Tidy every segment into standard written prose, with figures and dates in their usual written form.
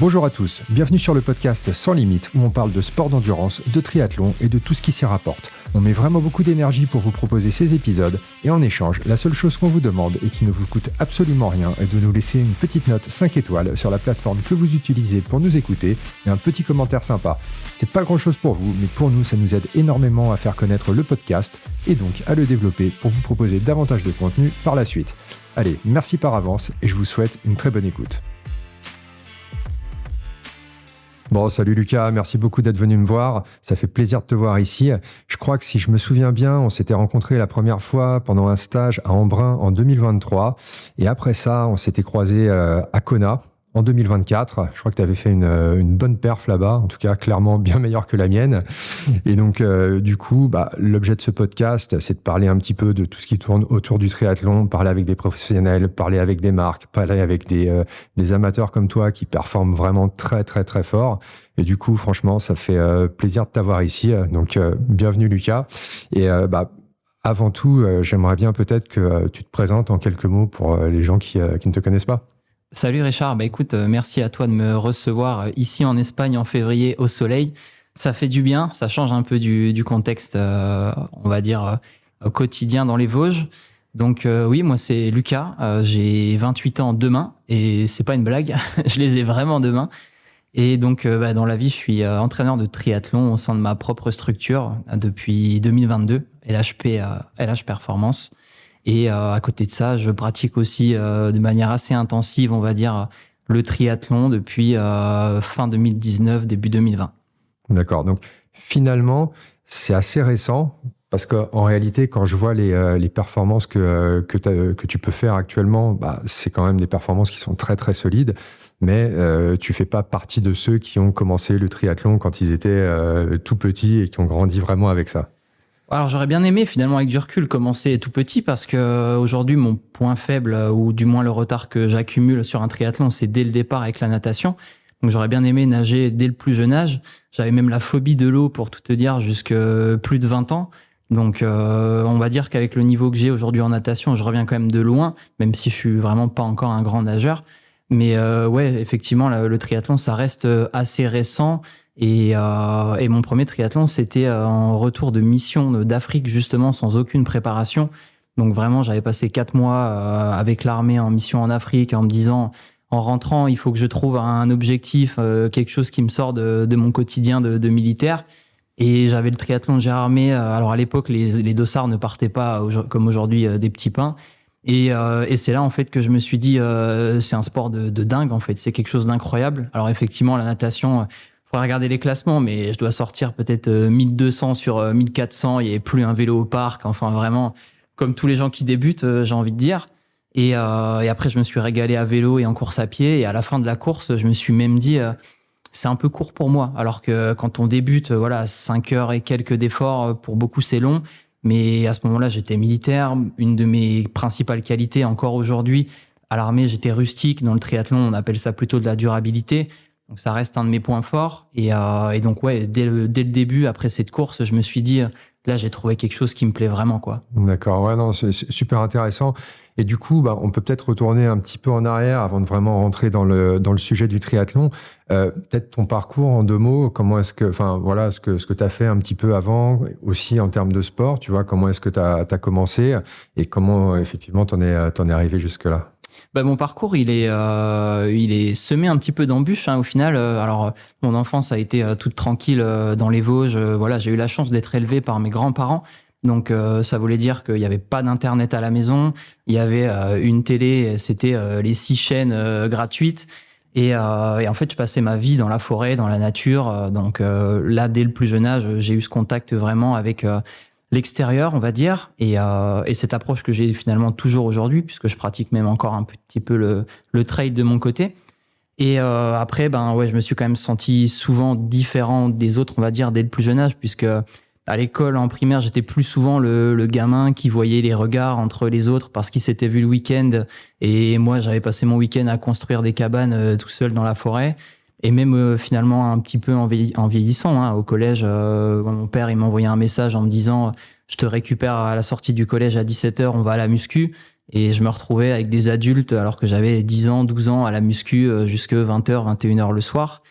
Bonjour à tous, bienvenue sur le podcast Sans Limite où on parle de sport d'endurance, de triathlon et de tout ce qui s'y rapporte. On met vraiment beaucoup d'énergie pour vous proposer ces épisodes et en échange, la seule chose qu'on vous demande et qui ne vous coûte absolument rien est de nous laisser une petite note 5 étoiles sur la plateforme que vous utilisez pour nous écouter et un petit commentaire sympa. C'est pas grand chose pour vous, mais pour nous ça nous aide énormément à faire connaître le podcast et donc à le développer pour vous proposer davantage de contenu par la suite. Allez, merci par avance et je vous souhaite une très bonne écoute. Bon, salut Lucas, merci beaucoup d'être venu me voir. Ça fait plaisir de te voir ici. Je crois que si je me souviens bien, on s'était rencontrés la première fois pendant un stage à Embrun en 2023. Et après ça, on s'était croisés à Kona en 2024. Je crois que tu avais fait une bonne perf là-bas, en tout cas clairement bien meilleure que la mienne. Et donc du coup, l'objet de ce podcast, c'est de parler un petit peu de tout ce qui tourne autour du triathlon, parler avec des professionnels, parler avec des marques, parler avec des amateurs comme toi qui performent vraiment très très très fort. Et du coup, franchement, ça fait plaisir de t'avoir ici. Donc bienvenue Lucas. Et avant tout, j'aimerais bien peut-être que tu te présentes en quelques mots pour les gens qui ne te connaissent pas. Salut Richard, écoute, merci à toi de me recevoir ici en Espagne en février au soleil. Ça fait du bien, ça change un peu du contexte, on va dire, quotidien dans les Vosges. Donc oui, moi c'est Lucas, j'ai 28 ans demain et c'est pas une blague, je les ai vraiment demain. Et donc dans la vie, je suis entraîneur de triathlon au sein de ma propre structure depuis 2022, LH Performance. Et à côté de ça, je pratique aussi de manière assez intensive, on va dire, le triathlon depuis fin 2019, début 2020. D'accord. Donc finalement, c'est assez récent parce qu'en réalité, quand je vois les performances que tu peux faire actuellement, c'est quand même des performances qui sont très très solides. Mais tu fais pas partie de ceux qui ont commencé le triathlon quand ils étaient tout petits et qui ont grandi vraiment avec ça. Alors j'aurais bien aimé finalement avec du recul commencer tout petit parce que aujourd'hui mon point faible ou du moins le retard que j'accumule sur un triathlon c'est dès le départ avec la natation. Donc j'aurais bien aimé nager dès le plus jeune âge. J'avais même la phobie de l'eau pour tout te dire jusque plus de 20 ans. Donc on va dire qu'avec le niveau que j'ai aujourd'hui en natation, je reviens quand même de loin, même si je suis vraiment pas encore un grand nageur. Mais ouais, effectivement le triathlon ça reste assez récent. Et mon premier triathlon, c'était en retour de mission d'Afrique, justement, sans aucune préparation. Donc vraiment, j'avais passé 4 mois avec l'armée en mission en Afrique en me disant, en rentrant, il faut que je trouve un objectif, quelque chose qui me sort de mon quotidien de militaire. Et j'avais le triathlon de Gérardmer. Alors à l'époque, les dossards ne partaient pas comme aujourd'hui des petits pains. Et c'est là en fait que je me suis dit, c'est un sport de dingue en fait. C'est quelque chose d'incroyable. Alors effectivement, la natation... Faudrait regarder les classements, mais je dois sortir peut-être 1200 sur 1400. Il n'y avait plus un vélo au parc. Enfin, vraiment, comme tous les gens qui débutent, j'ai envie de dire. Et après, je me suis régalé à vélo et en course à pied. Et à la fin de la course, je me suis même dit, c'est un peu court pour moi. Alors que quand on débute, 5 heures et quelques d'efforts, pour beaucoup, c'est long. Mais à ce moment-là, j'étais militaire. Une de mes principales qualités, encore aujourd'hui, à l'armée, j'étais rustique. Dans le triathlon, on appelle ça plutôt de la durabilité. Donc ça reste un de mes points forts. Et donc ouais, dès le début, après cette course, je me suis dit, là j'ai trouvé quelque chose qui me plaît vraiment, quoi. D'accord, ouais, non, c'est super intéressant. Et du coup, on peut peut-être retourner un petit peu en arrière avant de vraiment rentrer dans le sujet du triathlon. Peut-être ton parcours en 2 mots, comment est-ce que, ce que tu as fait un petit peu avant, aussi en termes de sport, tu vois, comment est-ce que tu as commencé et comment effectivement t'en es arrivé jusque-là? Mon parcours, il est semé un petit peu d'embûches, au final. Alors, mon enfance a été toute tranquille dans les Vosges. J'ai eu la chance d'être élevé par mes grands-parents. Donc, ça voulait dire qu'il n'y avait pas d'internet à la maison. Il y avait une télé, c'était les 6 chaînes gratuites. Et en fait, je passais ma vie dans la forêt, dans la nature. Donc là, dès le plus jeune âge, j'ai eu ce contact vraiment avec l'extérieur, on va dire, et cette approche que j'ai finalement toujours aujourd'hui, puisque je pratique même encore un petit peu le trail de mon côté. Et après, je me suis quand même senti souvent différent des autres, on va dire, dès le plus jeune âge, puisque à l'école, en primaire, j'étais plus souvent le gamin qui voyait les regards entre les autres parce qu'ils s'étaient vus le week-end, et moi, j'avais passé mon week-end à construire des cabanes tout seul dans la forêt. Et même finalement un petit peu en vieillissant, au collège, mon père il m'envoyait un message en me disant je te récupère à la sortie du collège à 17h, on va à la muscu. Et je me retrouvais avec des adultes alors que j'avais 10 ans, 12 ans à la muscu jusque 20h, 21h le soir.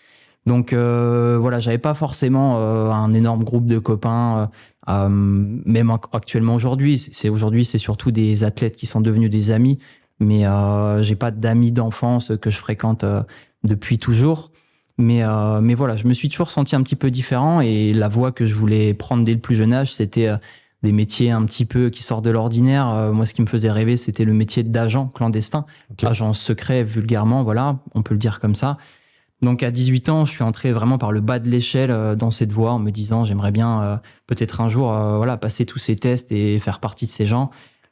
Donc voilà, j'avais pas forcément un énorme groupe de copains, même actuellement aujourd'hui. Aujourd'hui, c'est surtout des athlètes qui sont devenus des amis, mais j'ai pas d'amis d'enfance que je fréquente depuis toujours. Mais voilà, je me suis toujours senti un petit peu différent et la voie que je voulais prendre dès le plus jeune âge, c'était des métiers un petit peu qui sortent de l'ordinaire. Moi, ce qui me faisait rêver, c'était le métier d'agent clandestin, agent secret vulgairement, voilà, on peut le dire comme ça. Donc à 18 ans, je suis entré vraiment par le bas de l'échelle dans cette voie en me disant j'aimerais bien peut-être un jour voilà, passer tous ces tests et faire partie de ces gens.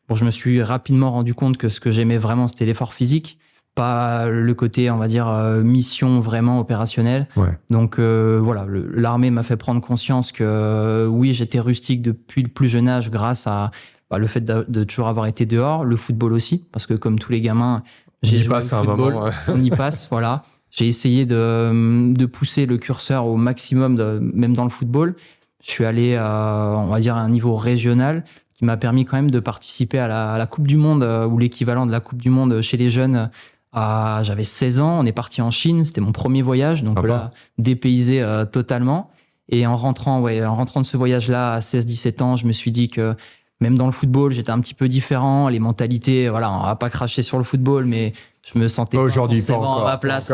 Bon, je me suis rapidement rendu compte que ce que j'aimais vraiment, c'était l'effort physique, pas le côté, on va dire, mission vraiment opérationnelle. Ouais. Donc voilà, l'armée m'a fait prendre conscience que oui, j'étais rustique depuis le plus jeune âge grâce à le fait de toujours avoir été dehors, le football aussi, parce que comme tous les gamins, j'ai joué au football, on y passe, voilà. J'ai essayé de pousser le curseur au maximum, même dans le football. Je suis allé, on va dire, à un niveau régional qui m'a permis quand même de participer à la Coupe du Monde ou l'équivalent de la Coupe du Monde chez les jeunes. J'avais 16 ans, on est parti en Chine, c'était mon premier voyage, donc là, dépaysé totalement. Et en rentrant de ce voyage-là à 16-17 ans, je me suis dit que même dans le football, j'étais un petit peu différent. Les mentalités, voilà, on va pas cracher sur le football, mais je me sentais pas forcément à ma place.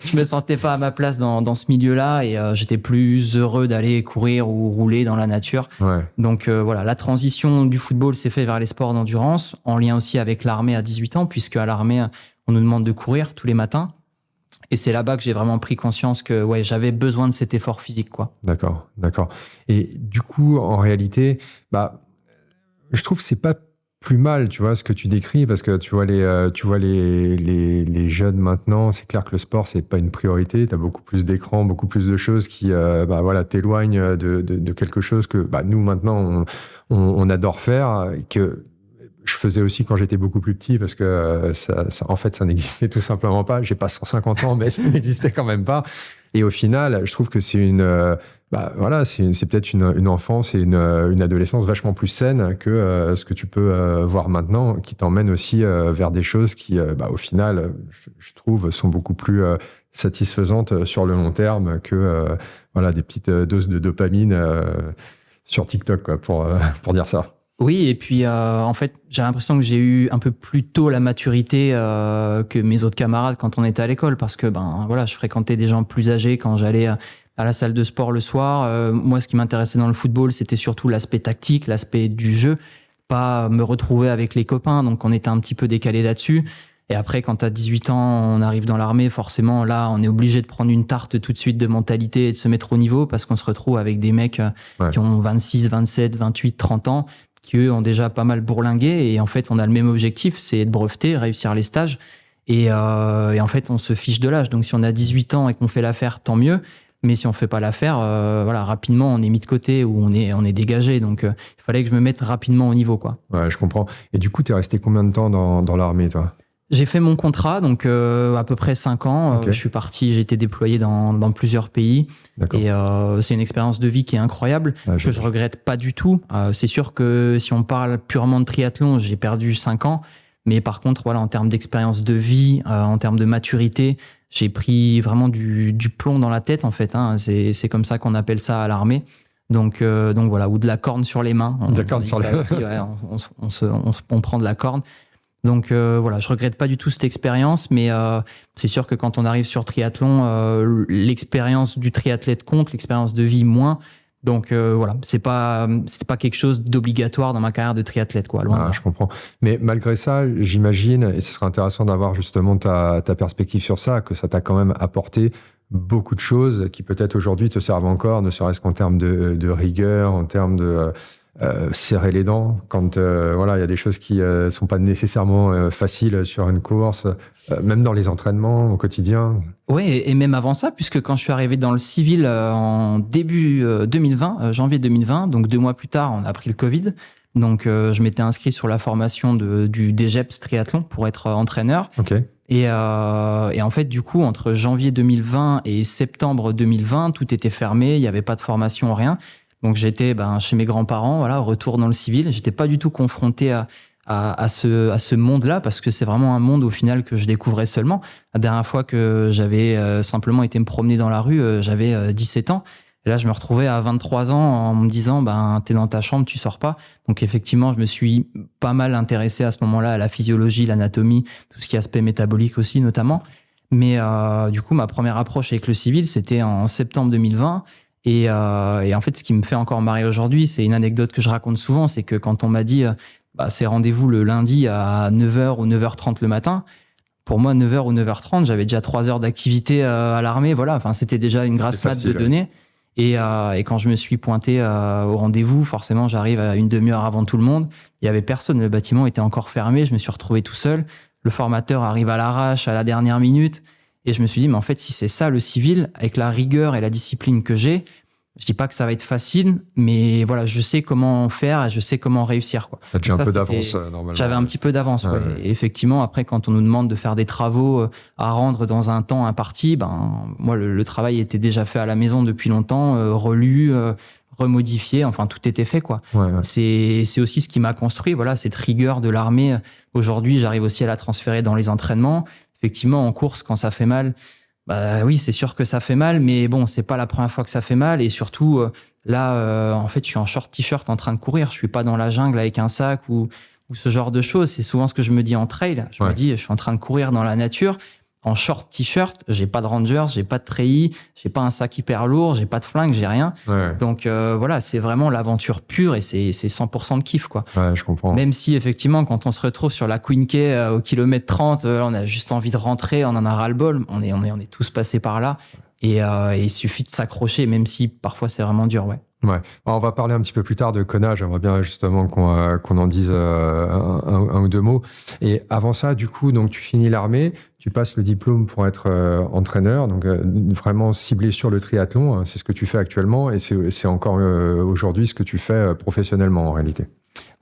Je me sentais pas à ma place dans ce milieu-là et j'étais plus heureux d'aller courir ou rouler dans la nature. Ouais. Donc voilà, la transition du football s'est faite vers les sports d'endurance, en lien aussi avec l'armée à 18 ans, puisque à l'armée, on nous demande de courir tous les matins. Et c'est là-bas que j'ai vraiment pris conscience que ouais, j'avais besoin de cet effort physique, quoi. D'accord. Et du coup, en réalité, je trouve que c'est pas plus mal, tu vois, ce que tu décris, parce que tu vois les jeunes maintenant, c'est clair que le sport, c'est pas une priorité. Tu as beaucoup plus d'écrans, beaucoup plus de choses qui t'éloignent de quelque chose que nous, maintenant, on adore faire, que je faisais aussi quand j'étais beaucoup plus petit, parce que en fait, ça n'existait tout simplement pas. J'ai pas 150 ans, mais ça n'existait quand même pas. Et au final, je trouve que c'est c'est peut-être une enfance et une adolescence vachement plus saine que ce que tu peux voir maintenant, qui t'emmène aussi vers des choses qui, au final, je trouve, sont beaucoup plus satisfaisantes sur le long terme que des petites doses de dopamine sur TikTok, quoi, pour dire ça. Oui, et puis en fait, j'ai l'impression que j'ai eu un peu plus tôt la maturité que mes autres camarades quand on était à l'école, parce que je fréquentais des gens plus âgés quand j'allais à la salle de sport le soir. Moi, ce qui m'intéressait dans le football, c'était surtout l'aspect tactique, l'aspect du jeu, pas me retrouver avec les copains, donc on était un petit peu décalé là-dessus. Et après, quand t'as 18 ans, on arrive dans l'armée, forcément, là, on est obligé de prendre une tarte tout de suite de mentalité et de se mettre au niveau, parce qu'on se retrouve avec des mecs qui ont 26, 27, 28, 30 ans, qui eux ont déjà pas mal bourlingué, et en fait on a le même objectif, c'est de breveter, réussir les stages, et en fait on se fiche de l'âge. Donc si on a 18 ans et qu'on fait l'affaire, tant mieux, mais si on fait pas l'affaire, rapidement on est mis de côté ou on est dégagé. Donc il fallait que je me mette rapidement au niveau, quoi. Ouais, je comprends. Et du coup, t'es resté combien de temps dans l'armée, toi ? J'ai fait mon contrat, donc à peu près 5 ans. Okay. Je suis parti, j'ai été déployé dans plusieurs pays. D'accord. Et c'est une expérience de vie qui est incroyable, que je regrette pas du tout. C'est sûr que si on parle purement de triathlon, j'ai perdu 5 ans. Mais par contre, en termes d'expérience de vie, en termes de maturité, j'ai pris vraiment du plomb dans la tête, en fait. C'est comme ça qu'on appelle ça à l'armée. Donc voilà, ou de la corne sur les mains. De la corne sur les mains. Aussi, ouais, on prend de la corne. Donc je regrette pas du tout cette expérience, mais c'est sûr que quand on arrive sur triathlon, l'expérience du triathlète compte, l'expérience de vie moins. Donc c'est pas quelque chose d'obligatoire dans ma carrière de triathlète, quoi. Loin. Je comprends. Mais malgré ça, j'imagine, et ce serait intéressant d'avoir justement ta perspective sur ça, que ça t'a quand même apporté beaucoup de choses qui peut-être aujourd'hui te servent encore, ne serait-ce qu'en termes de rigueur, en termes de serrer les dents quand il y a des choses qui sont pas nécessairement faciles sur une course, même dans les entraînements au quotidien. Oui, et même avant ça, puisque quand je suis arrivé dans le civil en début 2020, janvier 2020, donc 2 mois plus tard, on a pris le Covid. Donc je m'étais inscrit sur la formation du DGEPS triathlon pour être entraîneur. Okay. Et en fait, du coup, entre janvier 2020 et septembre 2020, tout était fermé, il n'y avait pas de formation, rien. Donc j'étais chez mes grands-parents, retour dans le civil. J'étais pas du tout confronté à ce monde-là, parce que c'est vraiment un monde au final que je découvrais seulement. La dernière fois que j'avais simplement été me promener dans la rue, j'avais 17 ans. Et là, je me retrouvais à 23 ans en me disant, t'es dans ta chambre, tu sors pas. Donc effectivement, je me suis pas mal intéressé à ce moment-là à la physiologie, l'anatomie, tout ce qui est aspect métabolique aussi notamment. Mais du coup, ma première approche avec le civil, c'était en septembre 2020. Et en fait, ce qui me fait encore marrer aujourd'hui, c'est une anecdote que je raconte souvent, c'est que quand on m'a dit c'est rendez-vous le lundi à 9h ou 9h30 le matin, pour moi, 9h ou 9h30, j'avais déjà 3 heures d'activité à l'armée. Voilà, enfin, c'était déjà une grasse mat de données. Et quand je me suis pointé au rendez-vous, forcément, j'arrive à une demi-heure avant tout le monde. Il y avait personne, le bâtiment était encore fermé, je me suis retrouvé tout seul. Le formateur arrive à l'arrache, à la dernière minute. Et je me suis dit, mais en fait, si c'est ça le civil, avec la rigueur et la discipline que j'ai, je dis pas que ça va être facile, mais voilà, je sais comment faire et je sais comment réussir, quoi. T'as déjà un peu d'avance, normalement. J'avais un petit peu d'avance, ouais. Et effectivement, après, quand on nous demande de faire des travaux à rendre dans un temps imparti, moi, le travail était déjà fait à la maison depuis longtemps, relu, remodifié, enfin, tout était fait, quoi. Ouais. C'est aussi ce qui m'a construit, voilà, cette rigueur de l'armée. Aujourd'hui, j'arrive aussi à la transférer dans les entraînements. Effectivement, en course, quand ça fait mal, oui, c'est sûr que ça fait mal, mais bon, c'est pas la première fois que ça fait mal. Et surtout, là, en fait, je suis en short t-shirt en train de courir. Je suis pas dans la jungle avec un sac ou ce genre de choses. C'est souvent ce que je me dis en trail. Je me dis, je suis en train de courir dans la nature. En short t-shirt, j'ai pas de Rangers, j'ai pas de treillis, j'ai pas un sac hyper lourd, j'ai pas de flingue, j'ai rien. Ouais. Donc voilà, c'est vraiment l'aventure pure et c'est 100% de kiff, quoi. Ouais, je comprends. Même si effectivement, quand on se retrouve sur la Queen Quay au kilomètre 30, on a juste envie de rentrer, on en a ras-le-bol. On est tous passés par là et il suffit de s'accrocher, même si parfois c'est vraiment dur, ouais. Ouais. On va parler un petit peu plus tard de Kona. J'aimerais bien justement qu'on en dise un ou deux mots. Et avant ça, du coup, donc tu finis l'armée, tu passes le diplôme pour être entraîneur, donc vraiment ciblé sur le triathlon. C'est ce que tu fais actuellement et c'est encore aujourd'hui ce que tu fais professionnellement en réalité.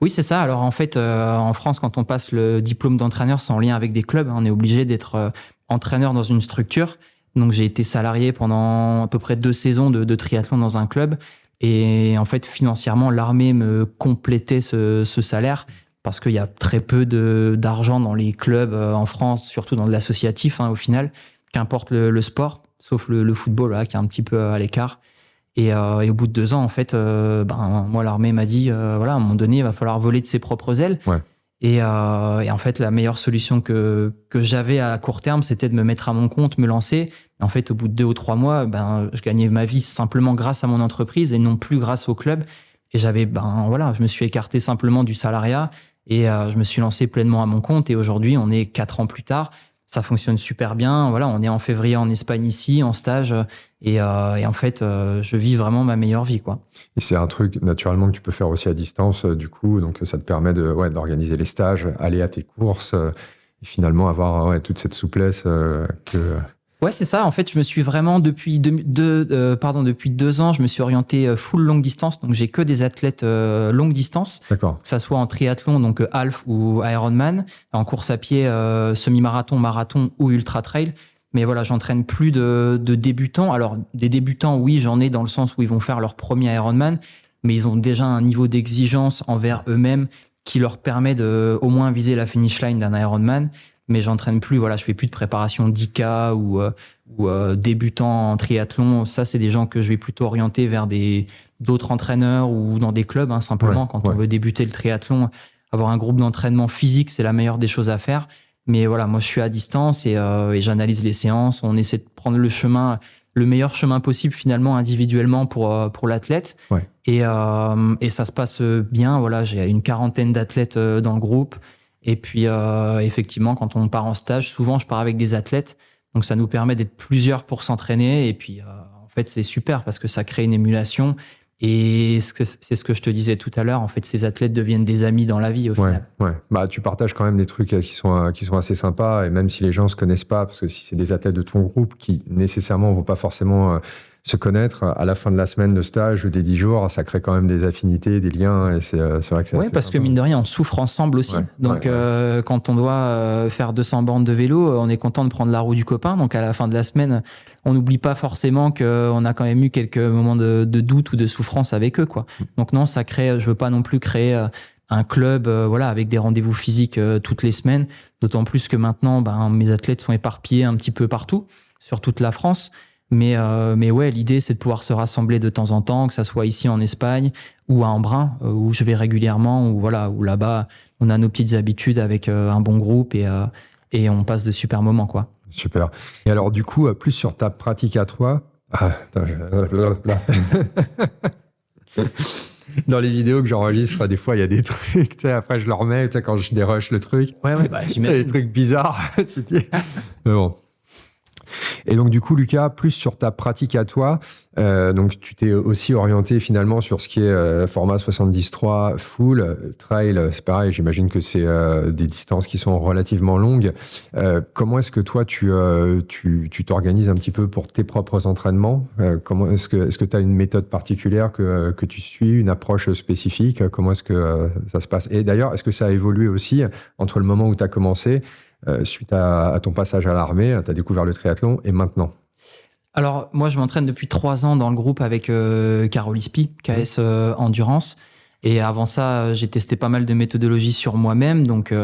Oui, c'est ça. Alors en fait, en France, quand on passe le diplôme d'entraîneur, c'est en lien avec des clubs. On est obligé d'être entraîneur dans une structure. Donc j'ai été salarié pendant à peu près 2 saisons de triathlon dans un club. Et en fait, financièrement, l'armée me complétait ce salaire parce qu'il y a très peu d'argent dans les clubs en France, surtout dans de l'associatif, au final, qu'importe le sport, sauf le football là, qui est un petit peu à l'écart. Et au bout de 2 ans, en fait, moi, l'armée m'a dit, à un moment donné, il va falloir voler de ses propres ailes. Ouais. Et en fait, la meilleure solution que j'avais à court terme, c'était de me mettre à mon compte, me lancer. Et en fait, au bout de 2 ou 3 mois, je gagnais ma vie simplement grâce à mon entreprise et non plus grâce au club. Et j'avais, je me suis écarté simplement du salariat et je me suis lancé pleinement à mon compte. Et aujourd'hui, on est 4 ans plus tard. Ça fonctionne super bien. Voilà, on est en février en Espagne ici, en stage. Et en fait, je vis vraiment ma meilleure vie, quoi. Et c'est un truc, naturellement, que tu peux faire aussi à distance, du coup. Donc, ça te permet d'organiser les stages, aller à tes courses et finalement avoir toute cette souplesse que... Ouais, c'est ça. En fait, je me suis vraiment, depuis 2 ans, je me suis orienté full longue distance. Donc, j'ai que des athlètes longue distance. D'accord. Que ça soit en triathlon, donc half ou Ironman, en course à pied, semi-marathon, marathon ou ultra trail. Mais voilà, j'entraîne plus de débutants. Alors, des débutants, oui, j'en ai dans le sens où ils vont faire leur premier Ironman, mais ils ont déjà un niveau d'exigence envers eux-mêmes qui leur permet de au moins viser la finish line d'un Ironman. Mais j'entraîne plus, je fais plus de préparation 10K ou débutant en triathlon. Ça, c'est des gens que je vais plutôt orienter vers d'autres entraîneurs ou dans des clubs, simplement. Quand on veut débuter le triathlon, avoir un groupe d'entraînement physique, c'est la meilleure des choses à faire. Mais voilà, moi, je suis à distance et j'analyse les séances. On essaie de prendre le meilleur chemin possible finalement individuellement pour l'athlète. Ouais. Et ça se passe bien. Voilà, j'ai une 40aine d'athlètes dans le groupe. Et puis, effectivement, quand on part en stage, souvent, je pars avec des athlètes. Donc, ça nous permet d'être plusieurs pour s'entraîner. Et puis, en fait, c'est super parce que ça crée une émulation. Et c'est ce que je te disais tout à l'heure. En fait, ces athlètes deviennent des amis dans la vie, au final. Ouais. Tu partages quand même des trucs qui sont assez sympas. Et même si les gens se connaissent pas, parce que si c'est des athlètes de ton groupe qui, nécessairement, vont pas forcément se connaître, à la fin de la semaine de stage ou des 10 jours, ça crée quand même des affinités, des liens, et c'est vrai que c'est assez parce sympa. que mine de rien, on souffre ensemble aussi. Donc, quand on doit faire 200 bornes de vélo, on est content de prendre la roue du copain. Donc, à la fin de la semaine, on n'oublie pas forcément qu'on a quand même eu quelques moments de doute ou de souffrance avec eux, quoi. Donc non, ça crée, je veux pas non plus créer un club avec des rendez-vous physiques toutes les semaines. D'autant plus que maintenant, mes athlètes sont éparpillés un petit peu partout, sur toute la France. Mais ouais, l'idée, c'est de pouvoir se rassembler de temps en temps, que ça soit ici en Espagne ou à Embrun, où je vais régulièrement, où là-bas, on a nos petites habitudes avec un bon groupe et on passe de super moments, quoi. Super. Et alors, du coup, plus sur ta pratique à toi. Dans les vidéos que j'enregistre, des fois, il y a des trucs, après je le remets, quand je dérush le truc. Ouais, j'imagine. Des trucs bizarres, tu te dis. Mais bon. Et donc, du coup, Lucas, plus sur ta pratique à toi, donc tu t'es aussi orienté finalement sur ce qui est format 70-3 full, trail, c'est pareil, j'imagine que c'est des distances qui sont relativement longues. Comment est-ce que toi, tu t'organises un petit peu pour tes propres entraînements? Comment est-ce que tu as une méthode particulière que tu suis, une approche spécifique? Comment est-ce que ça se passe? Et d'ailleurs, est-ce que ça a évolué aussi entre le moment où tu as commencé suite à ton passage à l'armée, tu as découvert le triathlon, et maintenant? Alors, moi, je m'entraîne depuis 3 ans dans le groupe avec Carole Ispi, KS Endurance. Et avant ça, j'ai testé pas mal de méthodologies sur moi-même. Donc,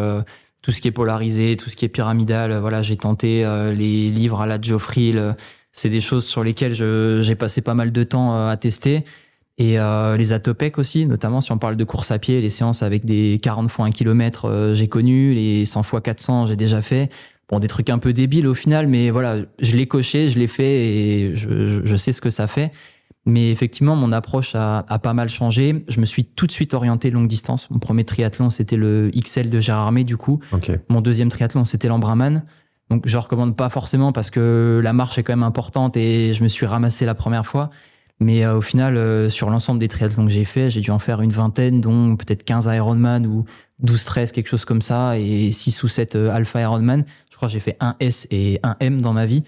tout ce qui est polarisé, tout ce qui est pyramidal, j'ai tenté les livres à la Geoffrey. C'est des choses sur lesquelles j'ai passé pas mal de temps à tester. Et les Atopec aussi, notamment si on parle de course à pied, les séances avec des 40 fois 1 km, j'ai connu, les 100 fois 400, j'ai déjà fait. Bon, des trucs un peu débiles au final, mais je l'ai coché, je l'ai fait et je sais ce que ça fait. Mais effectivement, mon approche a pas mal changé. Je me suis tout de suite orienté longue distance. Mon premier triathlon, c'était le XL de Gérardmer, du coup. Okay. Mon deuxième triathlon, c'était l'Embrunman. Donc, je recommande pas forcément parce que la marche est quand même importante et je me suis ramassé la première fois. Mais au final, sur l'ensemble des triathlons que j'ai fait, j'ai dû en faire une vingtaine, dont peut-être 15 Ironman ou 12-13, quelque chose comme ça, et 6 ou 7 Alpha Ironman. Je crois que j'ai fait un S et un M dans ma vie.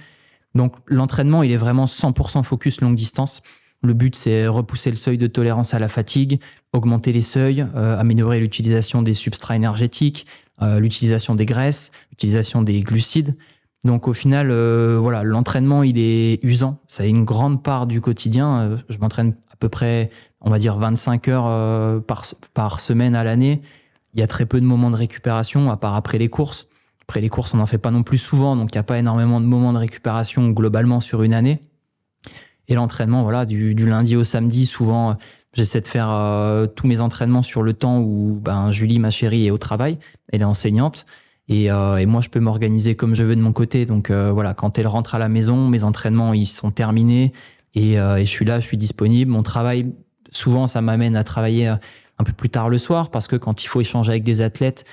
Donc l'entraînement, il est vraiment 100% focus longue distance. Le but, c'est repousser le seuil de tolérance à la fatigue, augmenter les seuils, améliorer l'utilisation des substrats énergétiques, l'utilisation des graisses, l'utilisation des glucides. Donc au final, l'entraînement, il est usant. Ça a une grande part du quotidien. Je m'entraîne à peu près, on va dire, 25 heures par semaine à l'année. Il y a très peu de moments de récupération, à part après les courses. Après les courses, on n'en fait pas non plus souvent, donc il n'y a pas énormément de moments de récupération globalement sur une année. Et l'entraînement, du lundi au samedi, souvent, j'essaie de faire tous mes entraînements sur le temps où Julie, ma chérie, est au travail. Elle est enseignante. Et moi, je peux m'organiser comme je veux de mon côté. Donc quand elle rentre à la maison, mes entraînements, ils sont terminés. Et je suis là, je suis disponible. Mon travail, souvent, ça m'amène à travailler un peu plus tard le soir parce que quand il faut échanger avec des athlètes,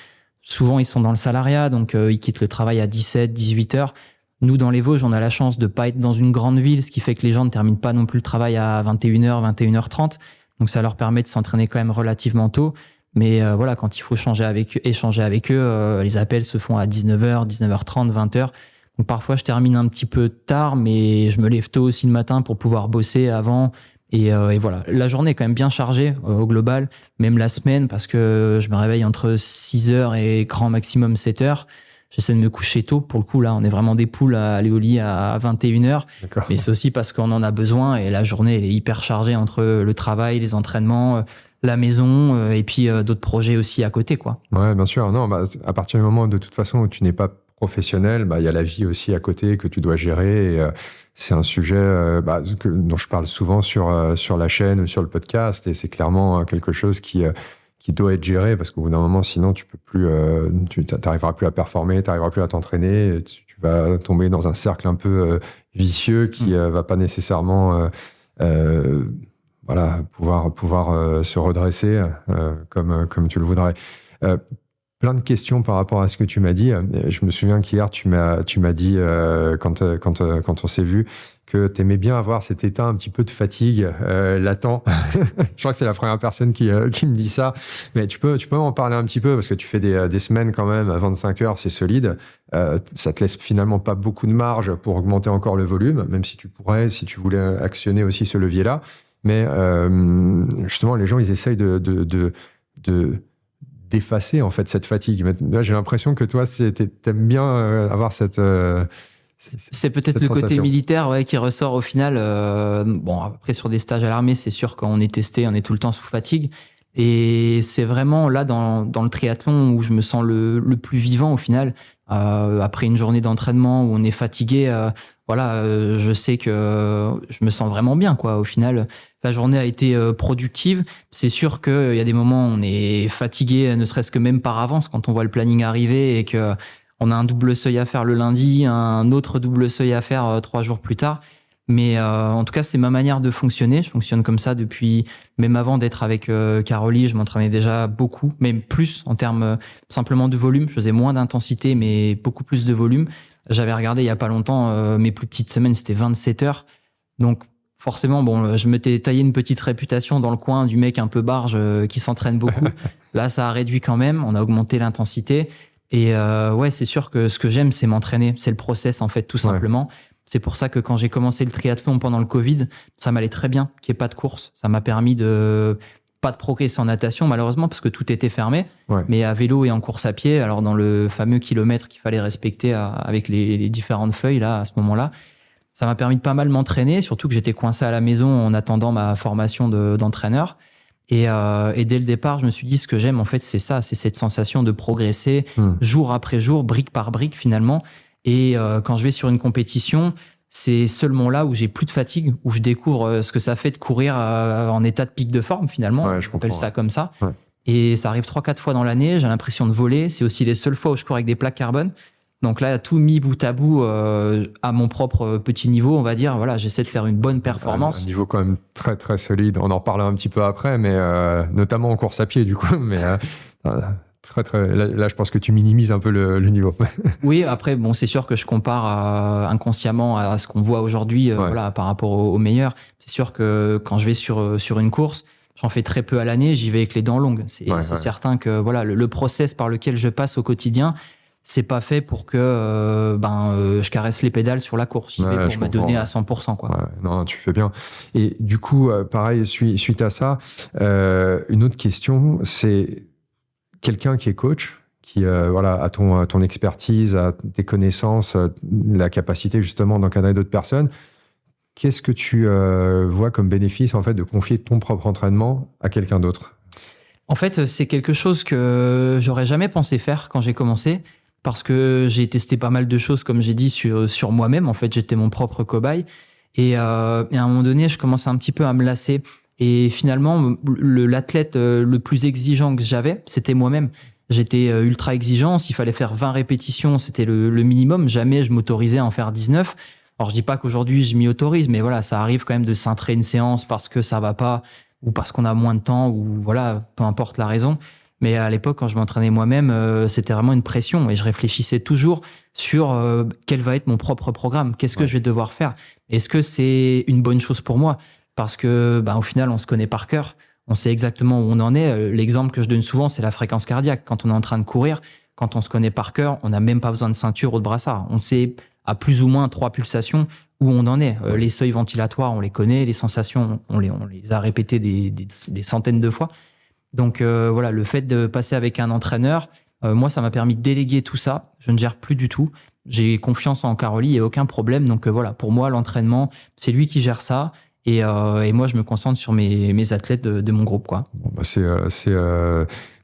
souvent, ils sont dans le salariat. Donc, ils quittent le travail à 17, 18 heures. Nous, dans les Vosges, on a la chance de pas être dans une grande ville, ce qui fait que les gens ne terminent pas non plus le travail à 21h, 21h30. Donc, ça leur permet de s'entraîner quand même relativement tôt. Mais quand il faut échanger avec eux, les appels se font à 19h, 19h30, 20h. Donc parfois, je termine un petit peu tard, mais je me lève tôt aussi le matin pour pouvoir bosser avant. Et voilà, la journée est quand même bien chargée au global, même la semaine, parce que je me réveille entre 6h et grand maximum 7h. J'essaie de me coucher tôt. Pour le coup, là, on est vraiment des poules à aller au lit à 21h. D'accord. Mais c'est aussi parce qu'on en a besoin et la journée elle est hyper chargée entre le travail, les entraînements, la maison et puis d'autres projets aussi à côté, quoi. Ouais, bien sûr. Non, à partir du moment de toute façon où tu n'es pas professionnel, il y a la vie aussi à côté que tu dois gérer. Et, c'est un sujet dont je parle souvent sur la chaîne ou sur le podcast, et c'est clairement quelque chose qui doit être géré, parce qu'au bout d'un moment, sinon tu peux plus, tu n'arriveras plus à performer, tu n'arriveras plus à t'entraîner, tu vas tomber dans un cercle un peu vicieux qui va pas nécessairement pouvoir se redresser comme tu le voudrais. Plein de questions par rapport à ce que tu m'as dit. Je me souviens qu'hier, tu m'as dit, quand on s'est vu, que tu aimais bien avoir cet état un petit peu de fatigue latent. Je crois que c'est la première personne qui me dit ça. Mais tu peux m'en parler un petit peu, parce que tu fais des semaines quand même à 25 heures, c'est solide. Ça te laisse finalement pas beaucoup de marge pour augmenter encore le volume, même si tu pourrais, si tu voulais actionner aussi ce levier-là. Mais justement, les gens, ils essayent d'effacer en fait cette fatigue. Là, j'ai l'impression que toi, t'aimes bien avoir cette c'est peut-être le côté militaire qui ressort au final. Après, sur des stages à l'armée, c'est sûr qu'on est testé, on est tout le temps sous fatigue. Et c'est vraiment là dans le triathlon où je me sens le plus vivant au final. Après une journée d'entraînement où on est fatigué, je sais que je me sens vraiment bien, quoi. Au final, la journée a été productive. C'est sûr qu'il y a des moments où on est fatigué, ne serait-ce que même par avance, quand on voit le planning arriver et que on a un double seuil à faire le lundi, un autre double seuil à faire 3 jours plus tard. Mais en tout cas, c'est ma manière de fonctionner. Je fonctionne comme ça depuis, même avant d'être avec Caroline, je m'entraînais déjà beaucoup, même plus en termes simplement de volume. Je faisais moins d'intensité, mais beaucoup plus de volume. J'avais regardé il y a pas longtemps, mes plus petites semaines, c'était 27 heures. Donc forcément, je m'étais taillé une petite réputation dans le coin du mec un peu barge qui s'entraîne beaucoup. Là, ça a réduit quand même. On a augmenté l'intensité. Et c'est sûr que ce que j'aime, c'est m'entraîner. C'est le process, en fait, tout simplement. C'est pour ça que quand j'ai commencé le triathlon pendant le Covid, ça m'allait très bien qu'il n'y ait pas de course. Ça m'a permis de pas de progresser en natation, malheureusement, parce que tout était fermé. Mais à vélo et en course à pied, alors dans le fameux kilomètre qu'il fallait respecter avec les différentes feuilles, là, à ce moment-là, ça m'a permis de pas mal m'entraîner, surtout que j'étais coincé à la maison en attendant ma formation d'entraîneur. Et dès le départ, je me suis dit, ce que j'aime, en fait, c'est ça, c'est cette sensation de progresser jour après jour, brique par brique, finalement. Et quand je vais sur une compétition, c'est seulement là où j'ai plus de fatigue, où je découvre ce que ça fait de courir en état de pic de forme, finalement. Ouais, on appelle ça comme ça. Ouais. Et ça arrive 3-4 fois dans l'année, j'ai l'impression de voler. C'est aussi les seules fois où je cours avec des plaques carbone. Donc là, tout mis bout à bout à mon propre petit niveau, on va dire, j'essaie de faire une bonne performance. Un niveau quand même très, très solide. On en reparlera un petit peu après, mais notamment en course à pied, du coup. Mais très, très, là, je pense que tu minimises un peu le niveau. Oui, après, c'est sûr que je compare inconsciemment à ce qu'on voit aujourd'hui par rapport aux meilleurs. C'est sûr que quand je vais sur une course, j'en fais très peu à l'année, j'y vais avec les dents longues. C'est certain que le process par lequel je passe au quotidien, c'est pas fait pour que je caresse les pédales sur la course. J'y vais pour me donner à 100%. Quoi. Ouais, non, tu fais bien. Et du coup, pareil, suite à ça, une autre question, c'est quelqu'un qui est coach, qui a ton expertise, a tes connaissances, la capacité justement d'encadrer d'autres personnes. Qu'est-ce que tu vois comme bénéfice en fait de confier ton propre entraînement à quelqu'un d'autre ? En fait, c'est quelque chose que j'aurais jamais pensé faire quand j'ai commencé, parce que j'ai testé pas mal de choses, comme j'ai dit, sur moi-même. En fait, j'étais mon propre cobaye. Et à un moment donné, je commençais un petit peu à me lasser. Et finalement, l'athlète le plus exigeant que j'avais, c'était moi-même. J'étais ultra exigeant. S'il fallait faire 20 répétitions, c'était le minimum. Jamais je m'autorisais à en faire 19. Alors, je dis pas qu'aujourd'hui, je m'y autorise, mais ça arrive quand même de cintrer une séance parce que ça va pas, ou parce qu'on a moins de temps, ou peu importe la raison. Mais à l'époque, quand je m'entraînais moi-même, c'était vraiment une pression et je réfléchissais toujours sur quel va être mon propre programme, qu'est-ce que je vais devoir faire. Est-ce que c'est une bonne chose pour moi ? Parce que, au final, on se connaît par cœur, on sait exactement où on en est. L'exemple que je donne souvent, c'est la fréquence cardiaque. Quand on est en train de courir, quand on se connaît par cœur, on n'a même pas besoin de ceinture ou de brassard. On sait à plus ou moins 3 pulsations où on en est. Les seuils ventilatoires, on les connaît, les sensations, on les a répétées des centaines de fois. Donc le fait de passer avec un entraîneur, moi, ça m'a permis de déléguer tout ça. Je ne gère plus du tout. J'ai confiance en Caroline, il n'y a aucun problème. Donc pour moi, l'entraînement, c'est lui qui gère ça. Et moi, je me concentre sur mes athlètes de mon groupe, quoi. Bon,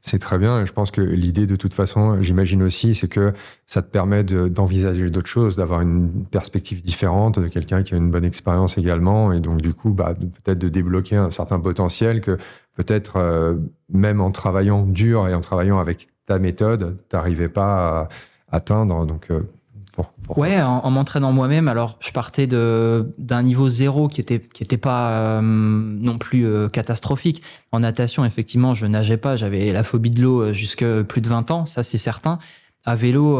c'est très bien. Et je pense que l'idée, de toute façon, j'imagine aussi, c'est que ça te permet d'envisager d'autres choses, d'avoir une perspective différente de quelqu'un qui a une bonne expérience également. Et donc, du coup, peut-être de débloquer un certain potentiel que peut-être, même en travaillant dur et en travaillant avec ta méthode, tu n'arrivais pas à atteindre. Donc, ouais, en m'entraînant moi-même, alors je partais d'un niveau 0 qui était pas non plus catastrophique. En natation, effectivement, je nageais pas, j'avais la phobie de l'eau jusque plus de 20 ans, ça c'est certain. À vélo,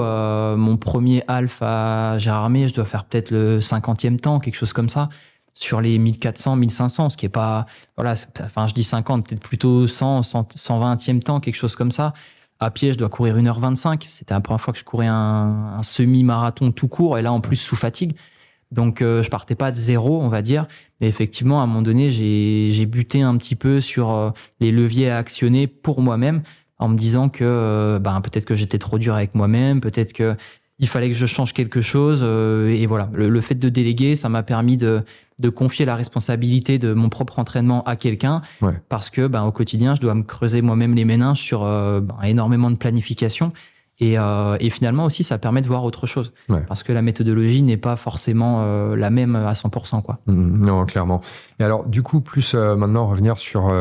mon premier half à Gérardmer, je dois faire peut-être le 50e temps, quelque chose comme ça, sur les 1400, 1500, ce qui est pas, je dis 50, peut-être plutôt 100, 120e temps, quelque chose comme ça. À pied, je dois courir 1h25. C'était la première fois que je courais un semi-marathon tout court, et là, en plus, sous fatigue. Donc, je partais pas de zéro, on va dire. Et effectivement, à un moment donné, j'ai buté un petit peu sur les leviers à actionner pour moi-même, en me disant que peut-être que j'étais trop dur avec moi-même, peut-être que il fallait que je change quelque chose. Et voilà, le fait de déléguer, ça m'a permis de de confier la responsabilité de mon propre entraînement à quelqu'un, parce que au quotidien, je dois me creuser moi-même les méninges sur énormément de planification. Et finalement aussi, ça permet de voir autre chose. Parce que la méthodologie n'est pas forcément la même à 100%, quoi. Non, clairement. Et alors, du coup, plus maintenant, revenir sur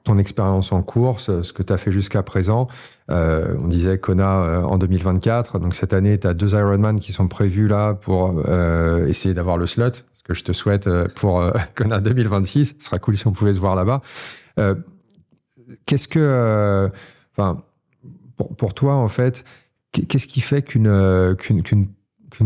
ton expérience en course, ce que tu as fait jusqu'à présent. On disait Kona en 2024. Donc, cette année, tu as 2 Ironman qui sont prévus là pour essayer d'avoir le slot. Ce que je te souhaite pour Kona 2026. Ce sera cool si on pouvait se voir là-bas. Qu'est-ce que... Pour toi, en fait, qu'est-ce qui fait qu'une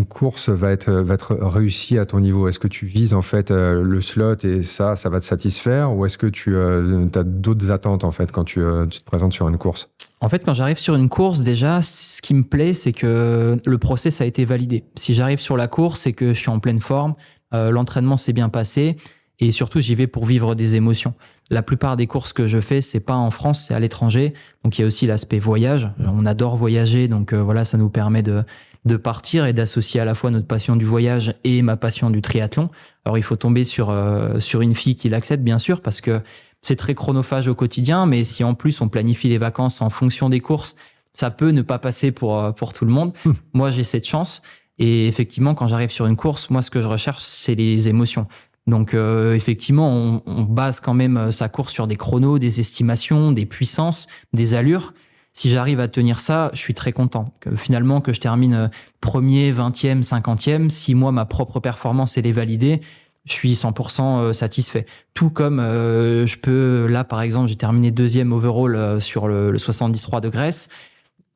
course va être réussie à ton niveau? Est-ce que tu vises en fait le slot et ça va te satisfaire, ou est-ce que tu as d'autres attentes en fait quand tu te présentes sur une course? En fait, quand j'arrive sur une course, déjà, ce qui me plaît, c'est que le process a été validé. Si j'arrive sur la course, c'est que je suis en pleine forme, l'entraînement s'est bien passé. Et surtout, j'y vais pour vivre des émotions. La plupart des courses que je fais, c'est pas en France, c'est à l'étranger. Donc, il y a aussi l'aspect voyage. On adore voyager. Donc, voilà, ça nous permet de partir et d'associer à la fois notre passion du voyage et ma passion du triathlon. Alors, il faut tomber sur une fille qui l'accepte, bien sûr, parce que c'est très chronophage au quotidien. Mais si en plus, on planifie les vacances en fonction des courses, ça peut ne pas passer pour tout le monde. Moi, j'ai cette chance. Et effectivement, quand j'arrive sur une course, moi, ce que je recherche, c'est les émotions. Donc effectivement, on base quand même sa course sur des chronos, des estimations, des puissances, des allures. Si j'arrive à tenir ça, je suis très content. Finalement, que je termine premier, 20e, 50e, si moi, ma propre performance, elle est validée, je suis 100% satisfait. Tout comme je peux, là par exemple, j'ai terminé 2e overall sur le 73 de Grèce.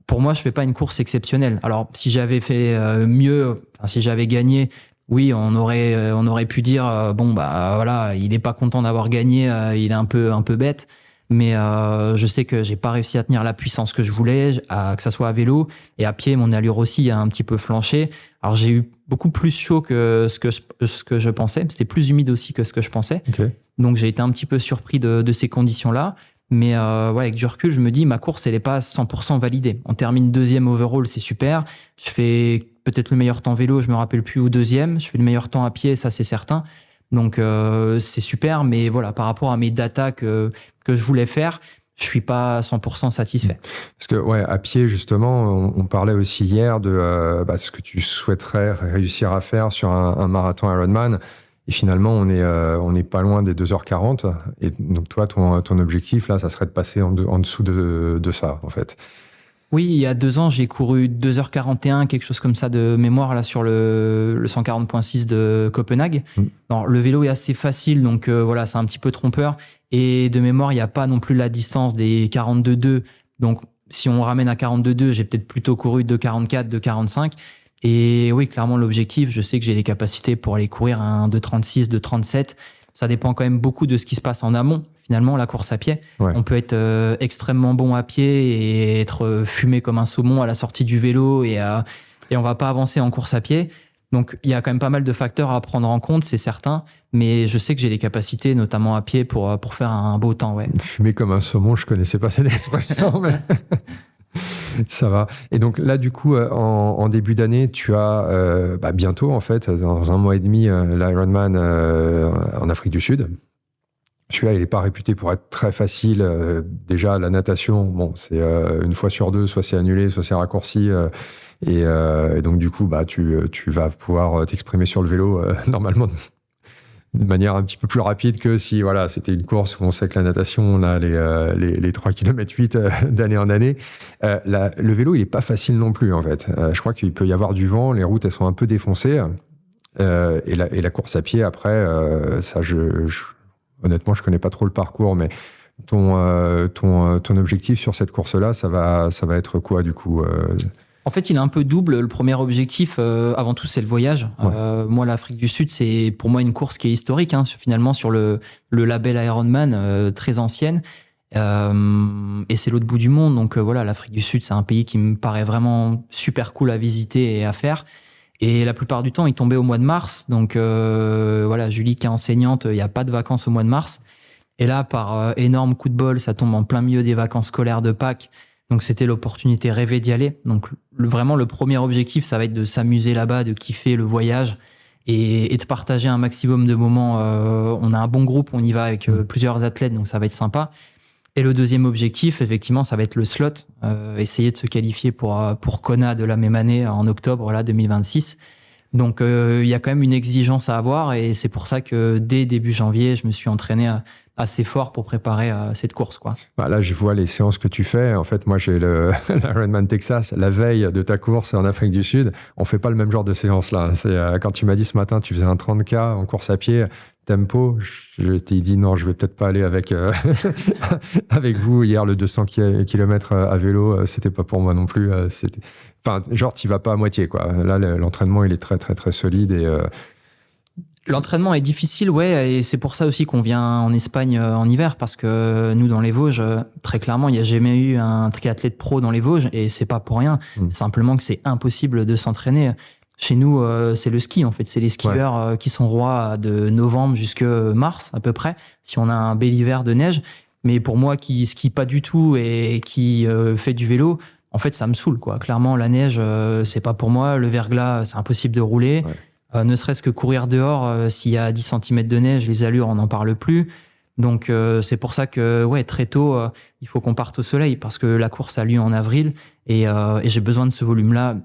Pour moi, je fais pas une course exceptionnelle. Alors, si j'avais fait mieux, si j'avais gagné, oui, on aurait pu dire voilà, il est pas content d'avoir gagné, il est un peu bête, mais je sais que j'ai pas réussi à tenir la puissance que je voulais, que ça soit à vélo et à pied, mon allure aussi a un petit peu flanché. Alors j'ai eu beaucoup plus chaud que ce que je pensais, c'était plus humide aussi que ce que je pensais. Okay. Donc j'ai été un petit peu surpris de ces conditions-là. Mais avec du recul, je me dis, ma course, elle est pas 100% validée. On termine 2e overall, c'est super. Je fais peut-être le meilleur temps vélo, je me rappelle plus, ou 2e. Je fais le meilleur temps à pied, ça c'est certain. Donc c'est super, mais voilà, par rapport à mes datas que je voulais faire, je suis pas 100% satisfait. Parce que à pied justement, on parlait aussi hier de ce que tu souhaiterais réussir à faire sur un marathon Ironman. Et finalement, on est pas loin des 2h40. Et donc, toi, ton objectif, là, ça serait de passer en dessous de ça, en fait. Oui, il y a 2 ans, j'ai couru 2h41, quelque chose comme ça de mémoire, là, sur le 140.6 de Copenhague. Alors, le vélo est assez facile, donc voilà, c'est un petit peu trompeur. Et de mémoire, il n'y a pas non plus la distance des 42,2. Donc, si on ramène à 42,2, j'ai peut-être plutôt couru 2,44, 2,45. Et oui, clairement, l'objectif, je sais que j'ai les capacités pour aller courir un 2,36, 2,37. Ça dépend quand même beaucoup de ce qui se passe en amont. Finalement, la course à pied, on peut être extrêmement bon à pied et être fumé comme un saumon à la sortie du vélo et on va pas avancer en course à pied. Donc, il y a quand même pas mal de facteurs à prendre en compte, c'est certain. Mais je sais que j'ai les capacités, notamment à pied, pour faire un beau temps. Ouais. Fumer comme un saumon, je connaissais pas cette expression, mais... Ça va. Et donc là, du coup, en début d'année, tu as bientôt, en fait, dans 1 mois et demi, l'Ironman en Afrique du Sud. Celui-là, il n'est pas réputé pour être très facile. Déjà, la natation, bon, c'est 1 fois sur 2, soit c'est annulé, soit c'est raccourci. Et donc, du coup, tu vas pouvoir t'exprimer sur le vélo normalement de manière un petit peu plus rapide que si c'était une course où on sait que la natation, on a les 3 km 8 d'année en année. Le vélo, il n'est pas facile non plus, en fait. Je crois qu'il peut y avoir du vent, les routes, elles sont un peu défoncées. Et la course à pied, après, ça, honnêtement, je ne connais pas trop le parcours, mais ton objectif sur cette course-là, ça va être quoi, du coup En fait, il est un peu double. Le premier objectif, avant tout, c'est le voyage. Moi, l'Afrique du Sud, c'est pour moi une course qui est historique, finalement, sur le label Ironman, très ancienne. Et c'est l'autre bout du monde. Donc voilà, l'Afrique du Sud, c'est un pays qui me paraît vraiment super cool à visiter et à faire. Et la plupart du temps, il tombait au mois de mars. Donc voilà, Julie qui est enseignante, il n'y a pas de vacances au mois de mars. Et là, par énorme coup de bol, ça tombe en plein milieu des vacances scolaires de Pâques. Donc c'était l'opportunité rêvée d'y aller. Donc vraiment le premier objectif, ça va être de s'amuser là-bas, de kiffer le voyage et de partager un maximum de moments. On a un bon groupe, on y va avec plusieurs athlètes, donc ça va être sympa. Et le deuxième objectif, effectivement, ça va être le slot, essayer de se qualifier pour Kona de la même année en octobre là 2026. Donc il y a quand même une exigence à avoir et c'est pour ça que dès début janvier, je me suis entraîné assez fort pour préparer cette course, quoi. Bah là, je vois les séances que tu fais. En fait, moi, j'ai l'Ironman Texas. La veille de ta course en Afrique du Sud, on fait pas le même genre de séance là. C'est quand tu m'as dit ce matin, tu faisais un 30K en course à pied, tempo. Je t'ai dit non, je vais peut-être pas aller avec avec vous. Hier, le 200 km à vélo, c'était pas pour moi non plus. C'était, enfin, genre, t'y vas pas à moitié, quoi. Là, l'entraînement, il est très, très, très solide et L'entraînement est difficile, ouais, et c'est pour ça aussi qu'on vient en Espagne en hiver, parce que nous, dans les Vosges, très clairement, il n'y a jamais eu un triathlète pro dans les Vosges, et c'est pas pour rien. Simplement que c'est impossible de s'entraîner. Chez nous, c'est le ski, en fait. C'est les skieurs qui sont rois de novembre jusque mars, à peu près, si on a un bel hiver de neige. Mais pour moi, qui skie pas du tout et qui fait du vélo, en fait, ça me saoule, quoi. Clairement, la neige, c'est pas pour moi. Le verglas, c'est impossible de rouler. Ouais. Ne serait-ce que courir dehors, s'il y a 10 cm de neige, les allures, on n'en parle plus. Donc, c'est pour ça que, ouais, très tôt, il faut qu'on parte au soleil parce que la course a lieu en avril et j'ai besoin de ce volume-là,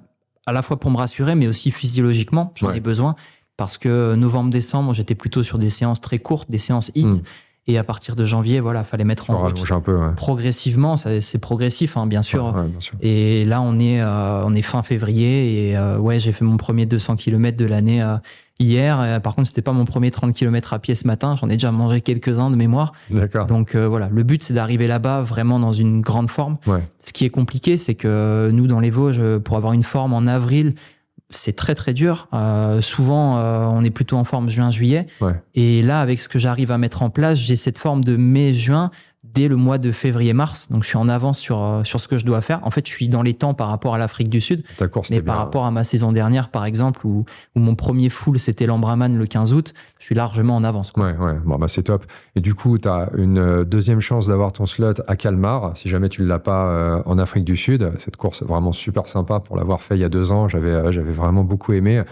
à la fois pour me rassurer, mais aussi physiologiquement, j'en ai besoin parce que novembre-décembre, j'étais plutôt sur des séances très courtes, des séances HIIT. Et à partir de janvier, voilà, fallait mettre en route un peu, progressivement. C'est progressif, hein, bien sûr. Ouais, bien sûr. Et là, on est fin février et ouais, j'ai fait mon premier 200 km de l'année hier. Par contre, c'était pas mon premier 30 km à pied ce matin. J'en ai déjà mangé quelques-uns de mémoire. D'accord. Donc voilà, le but, c'est d'arriver là-bas vraiment dans une grande forme. Ouais. Ce qui est compliqué, c'est que nous, dans les Vosges, pour avoir une forme en avril, c'est très très dur. Souvent, on est plutôt en forme juin-juillet. Ouais. Et là, avec ce que j'arrive à mettre en place, j'ai cette forme de mai-juin dès le mois de février-mars. Donc, je suis en avance sur ce que je dois faire. En fait, je suis dans les temps par rapport à l'Afrique du Sud. Ta course, mais par rapport à ma saison dernière, par exemple, où mon premier full, c'était l'Ambraman le 15 août, je suis largement en avance, quoi. Ouais. Bon, bah, c'est top. Et du coup, tu as une deuxième chance d'avoir ton slot à Kalmar, si jamais tu ne l'as pas en Afrique du Sud. Cette course est vraiment super sympa pour l'avoir fait il y a 2 ans. J'avais vraiment beaucoup aimé.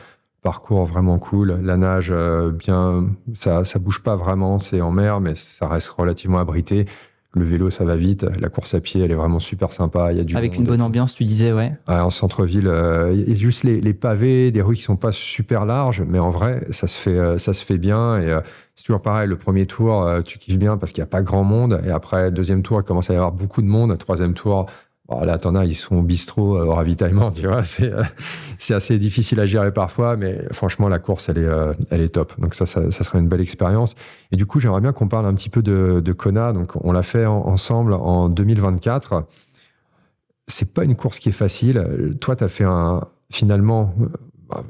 Parcours vraiment cool. La nage, bien, ça bouge pas vraiment. C'est en mer, mais ça reste relativement abrité. Le vélo, ça va vite. La course à pied, elle est vraiment super sympa. Il y a du avec monde. Une bonne ambiance, tu disais, ouais. En centre-ville, il y a juste les pavés, des rues qui sont pas super larges, mais en vrai, ça se fait bien. Et c'est toujours pareil, le premier tour, tu kiffes bien parce qu'il n'y a pas grand monde. Et après, le deuxième tour, il commence à y avoir beaucoup de monde. Le troisième tour, bon, là, t'en as, ils sont au bistrot, au ravitaillement, tu vois. C'est assez difficile à gérer parfois, mais franchement, la course, elle est top. Donc ça serait une belle expérience. Et du coup, j'aimerais bien qu'on parle un petit peu de Kona. Donc, on l'a fait ensemble en 2024. C'est pas une course qui est facile. Toi, tu as fait finalement,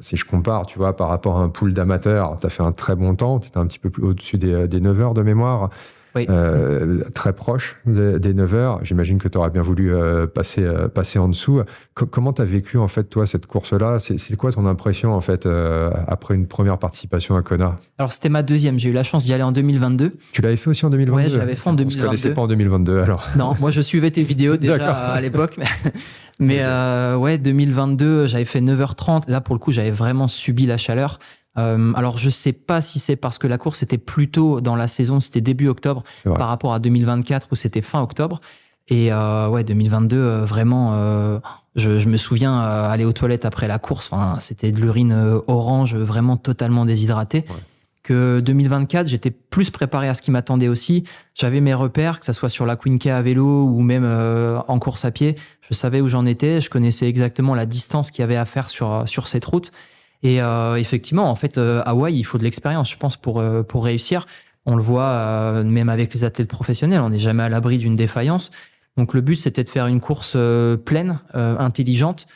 si je compare, tu vois, par rapport à un pool d'amateurs, tu as fait un très bon temps. Tu étais un petit peu plus au-dessus des 9 heures de mémoire. Oui. Très proche des 9 heures. J'imagine que tu aurais bien voulu passer en dessous. Comment tu as vécu, en fait, toi, cette course-là? C'est quoi ton impression, en fait, après une première participation à Kona? Alors, c'était ma deuxième. J'ai eu la chance d'y aller en 2022. Tu l'avais fait aussi en 2022? Ouais, je l'avais fait en 2022. On se connaissait pas en 2022, alors? Non, moi, je suivais tes vidéos déjà à l'époque. Mais ouais, 2022, j'avais fait 9h30. Là, pour le coup, j'avais vraiment subi la chaleur. Alors, je sais pas si c'est parce que la course était plus tôt dans la saison, c'était début octobre, par rapport à 2024 où c'était fin octobre. Et ouais, 2022, vraiment, je me souviens aller aux toilettes après la course. Enfin, c'était de l'urine orange, vraiment totalement déshydratée. Ouais. Que 2024, j'étais plus préparé à ce qui m'attendait aussi. J'avais mes repères, que ça soit sur la Queen K à vélo ou même en course à pied. Je savais où j'en étais, je connaissais exactement la distance qu'il y avait à faire sur cette route. Et effectivement, en fait, Hawaï, il faut de l'expérience, je pense, pour réussir. On le voit même avec les athlètes professionnels, on n'est jamais à l'abri d'une défaillance. Donc le but, c'était de faire une course pleine, intelligente.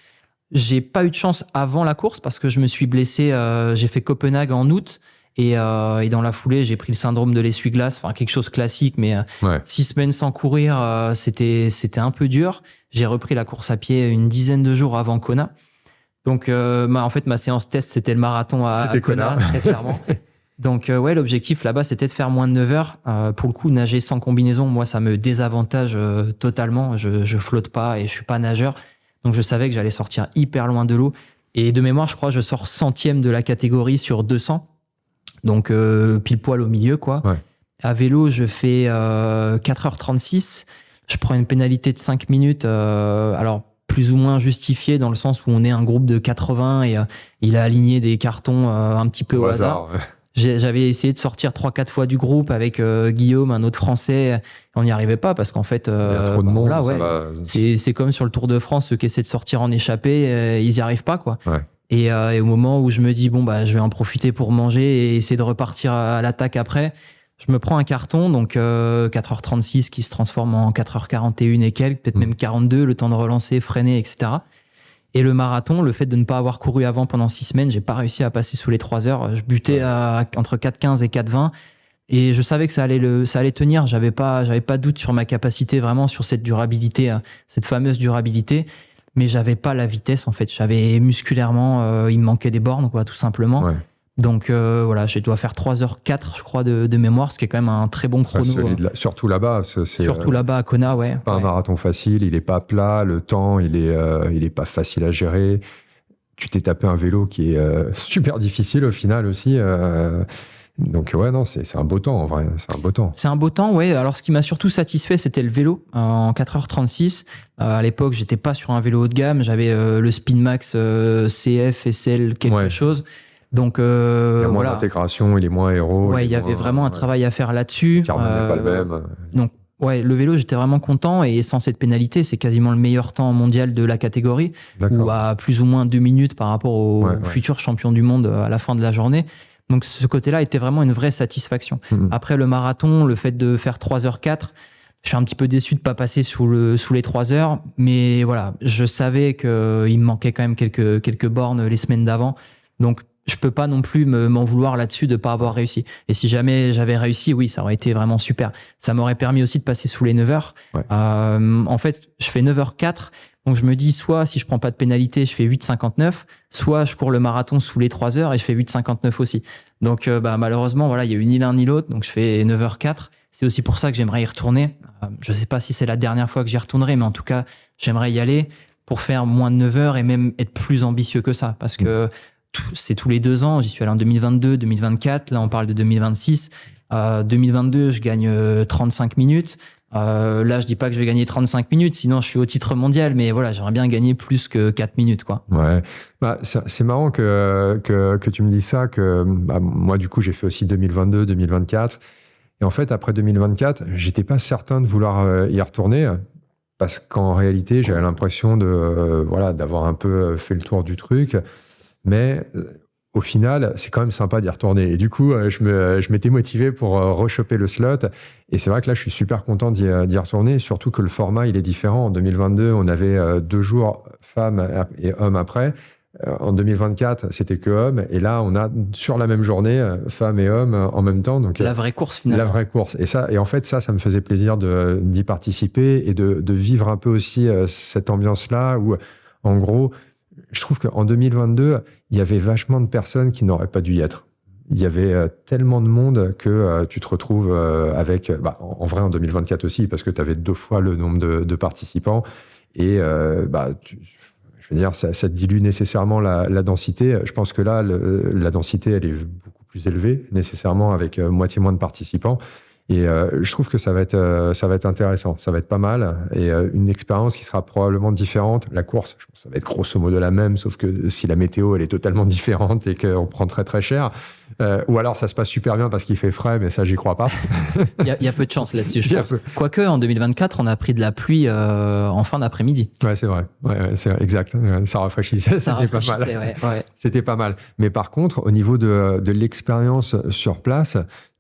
J'ai pas eu de chance avant la course parce que je me suis blessé. J'ai fait Copenhague en août et dans la foulée, j'ai pris le syndrome de l'essuie-glace, enfin quelque chose classique, mais 6 semaines sans courir, c'était un peu dur. J'ai repris la course à pied une dizaine de jours avant Kona. Donc, en fait, ma séance test, c'était le marathon à Kona, très clairement. Donc, ouais, l'objectif là-bas, c'était de faire moins de 9 heures. Pour le coup, nager sans combinaison, moi, ça me désavantage totalement. Je flotte pas et je suis pas nageur. Donc, je savais que j'allais sortir hyper loin de l'eau. Et de mémoire, je crois, je sors 100e de la catégorie sur 200. Donc, pile poil au milieu, quoi. Ouais. À vélo, je fais 4h36. Je prends une pénalité de 5 minutes. Alors, plus ou moins justifiée dans le sens où on est un groupe de 80 et il a aligné des cartons un petit peu au hasard. Ouais. J'avais essayé de sortir 3-4 fois du groupe avec Guillaume, un autre Français. On n'y arrivait pas parce qu'en fait, il y a trop de monde. voilà, ouais, c'est comme sur le Tour de France, ceux qui essaient de sortir en échappée, ils n'y arrivent pas, quoi. Ouais. Et au moment où je me dis, bon, bah, je vais en profiter pour manger et essayer de repartir à l'attaque après, je me prends un carton, donc 4h36 qui se transforme en 4h41 et quelques, peut-être même 42, le temps de relancer, freiner, etc. Et le marathon, le fait de ne pas avoir couru avant pendant 6 semaines, j'ai pas réussi à passer sous les 3 heures. Je butais entre 4h15 et 4h20. Et je savais que ça allait tenir. J'avais pas de doute sur ma capacité vraiment sur cette durabilité, cette fameuse durabilité. Mais j'avais pas la vitesse, en fait. J'avais musculairement, il me manquait des bornes, quoi, tout simplement. Ouais. Donc voilà, je dois faire 3h04, je crois, de mémoire, ce qui est quand même un très bon chrono. Surtout là-bas. Surtout là-bas à Kona, ouais. C'est pas un marathon facile, il est pas plat, le temps, il est pas facile à gérer. Tu t'es tapé un vélo qui est super difficile au final aussi. Donc ouais, non, c'est un beau temps en vrai, c'est un beau temps. C'est un beau temps, ouais. Alors ce qui m'a surtout satisfait, c'était le vélo en 4h36. À l'époque, j'étais pas sur un vélo haut de gamme, j'avais le Spinmax CF, SL, quelque chose. Donc, il y a moins d'intégration, il est moins aéro. Ouais, il y avait vraiment un travail à faire là-dessus. Le carbone n'est pas le même. Donc, ouais, le vélo, j'étais vraiment content et sans cette pénalité, c'est quasiment le meilleur temps mondial de la catégorie, ou à plus ou moins 2 minutes par rapport au futur champion du monde à la fin de la journée. Donc, ce côté-là était vraiment une vraie satisfaction. Après le marathon, le fait de faire 3h04, je suis un petit peu déçu de pas passer sous les 3 heures, mais voilà, je savais qu'il me manquait quand même quelques bornes les semaines d'avant. Donc, je peux pas non plus m'en vouloir là-dessus de pas avoir réussi. Et si jamais j'avais réussi, oui, ça aurait été vraiment super. Ça m'aurait permis aussi de passer sous les 9 heures. Ouais. En fait, je fais 9h04. Donc, je me dis, soit si je prends pas de pénalité, je fais 8h59, soit je cours le marathon sous les 3 heures et je fais 8h59 aussi. Donc, malheureusement, voilà, il y a eu ni l'un ni l'autre. Donc, je fais 9h04. C'est aussi pour ça que j'aimerais y retourner. Je sais pas si c'est la dernière fois que j'y retournerai, mais en tout cas, j'aimerais y aller pour faire moins de 9 heures et même être plus ambitieux que ça. Parce que c'est tous les 2 ans. J'y suis allé en 2022, 2024. Là, on parle de 2026. 2022, je gagne 35 minutes. Là, je dis pas que je vais gagner 35 minutes, sinon je suis au titre mondial. Mais voilà, j'aimerais bien gagner plus que 4 minutes, quoi. Ouais. C'est marrant que tu me dises ça. Moi, du coup, j'ai fait aussi 2022, 2024. Et en fait, après 2024, j'étais pas certain de vouloir y retourner. Parce qu'en réalité, j'avais l'impression d'avoir un peu fait le tour du truc. Mais au final, c'est quand même sympa d'y retourner. Et du coup, je m'étais motivé pour rechoper le slot. Et c'est vrai que là, je suis super content d'y retourner. Surtout que le format, il est différent. En 2022, on avait 2 jours femmes et hommes après. En 2024, c'était que hommes. Et là, on a sur la même journée, femmes et hommes en même temps. Donc, la vraie course, finalement. La vraie course. Et en fait, ça me faisait plaisir d'y participer et de vivre un peu aussi cette ambiance-là où, en gros, je trouve qu'en 2022, il y avait vachement de personnes qui n'auraient pas dû y être. Il y avait tellement de monde que tu te retrouves avec... en vrai, en 2024 aussi, parce que tu avais 2 fois le nombre de participants. Et je veux dire, ça dilue nécessairement la densité. Je pense que là, la densité, elle est beaucoup plus élevée, nécessairement, avec moitié moins de participants. Et je trouve que ça va être intéressant, ça va être pas mal, et une expérience qui sera probablement différente. La course, je pense que ça va être grosso modo la même, sauf que si la météo elle est totalement différente et qu'on prend très très cher, ou alors ça se passe super bien parce qu'il fait frais, mais ça j'y crois pas. Il y a peu de chance là-dessus, je pense. Quoique en 2024, on a pris de la pluie en fin d'après-midi. Ouais, c'est vrai. Ouais, c'est exact. Ça rafraîchissait. C'était pas mal. Ouais. C'était pas mal. Mais par contre, au niveau de l'expérience sur place,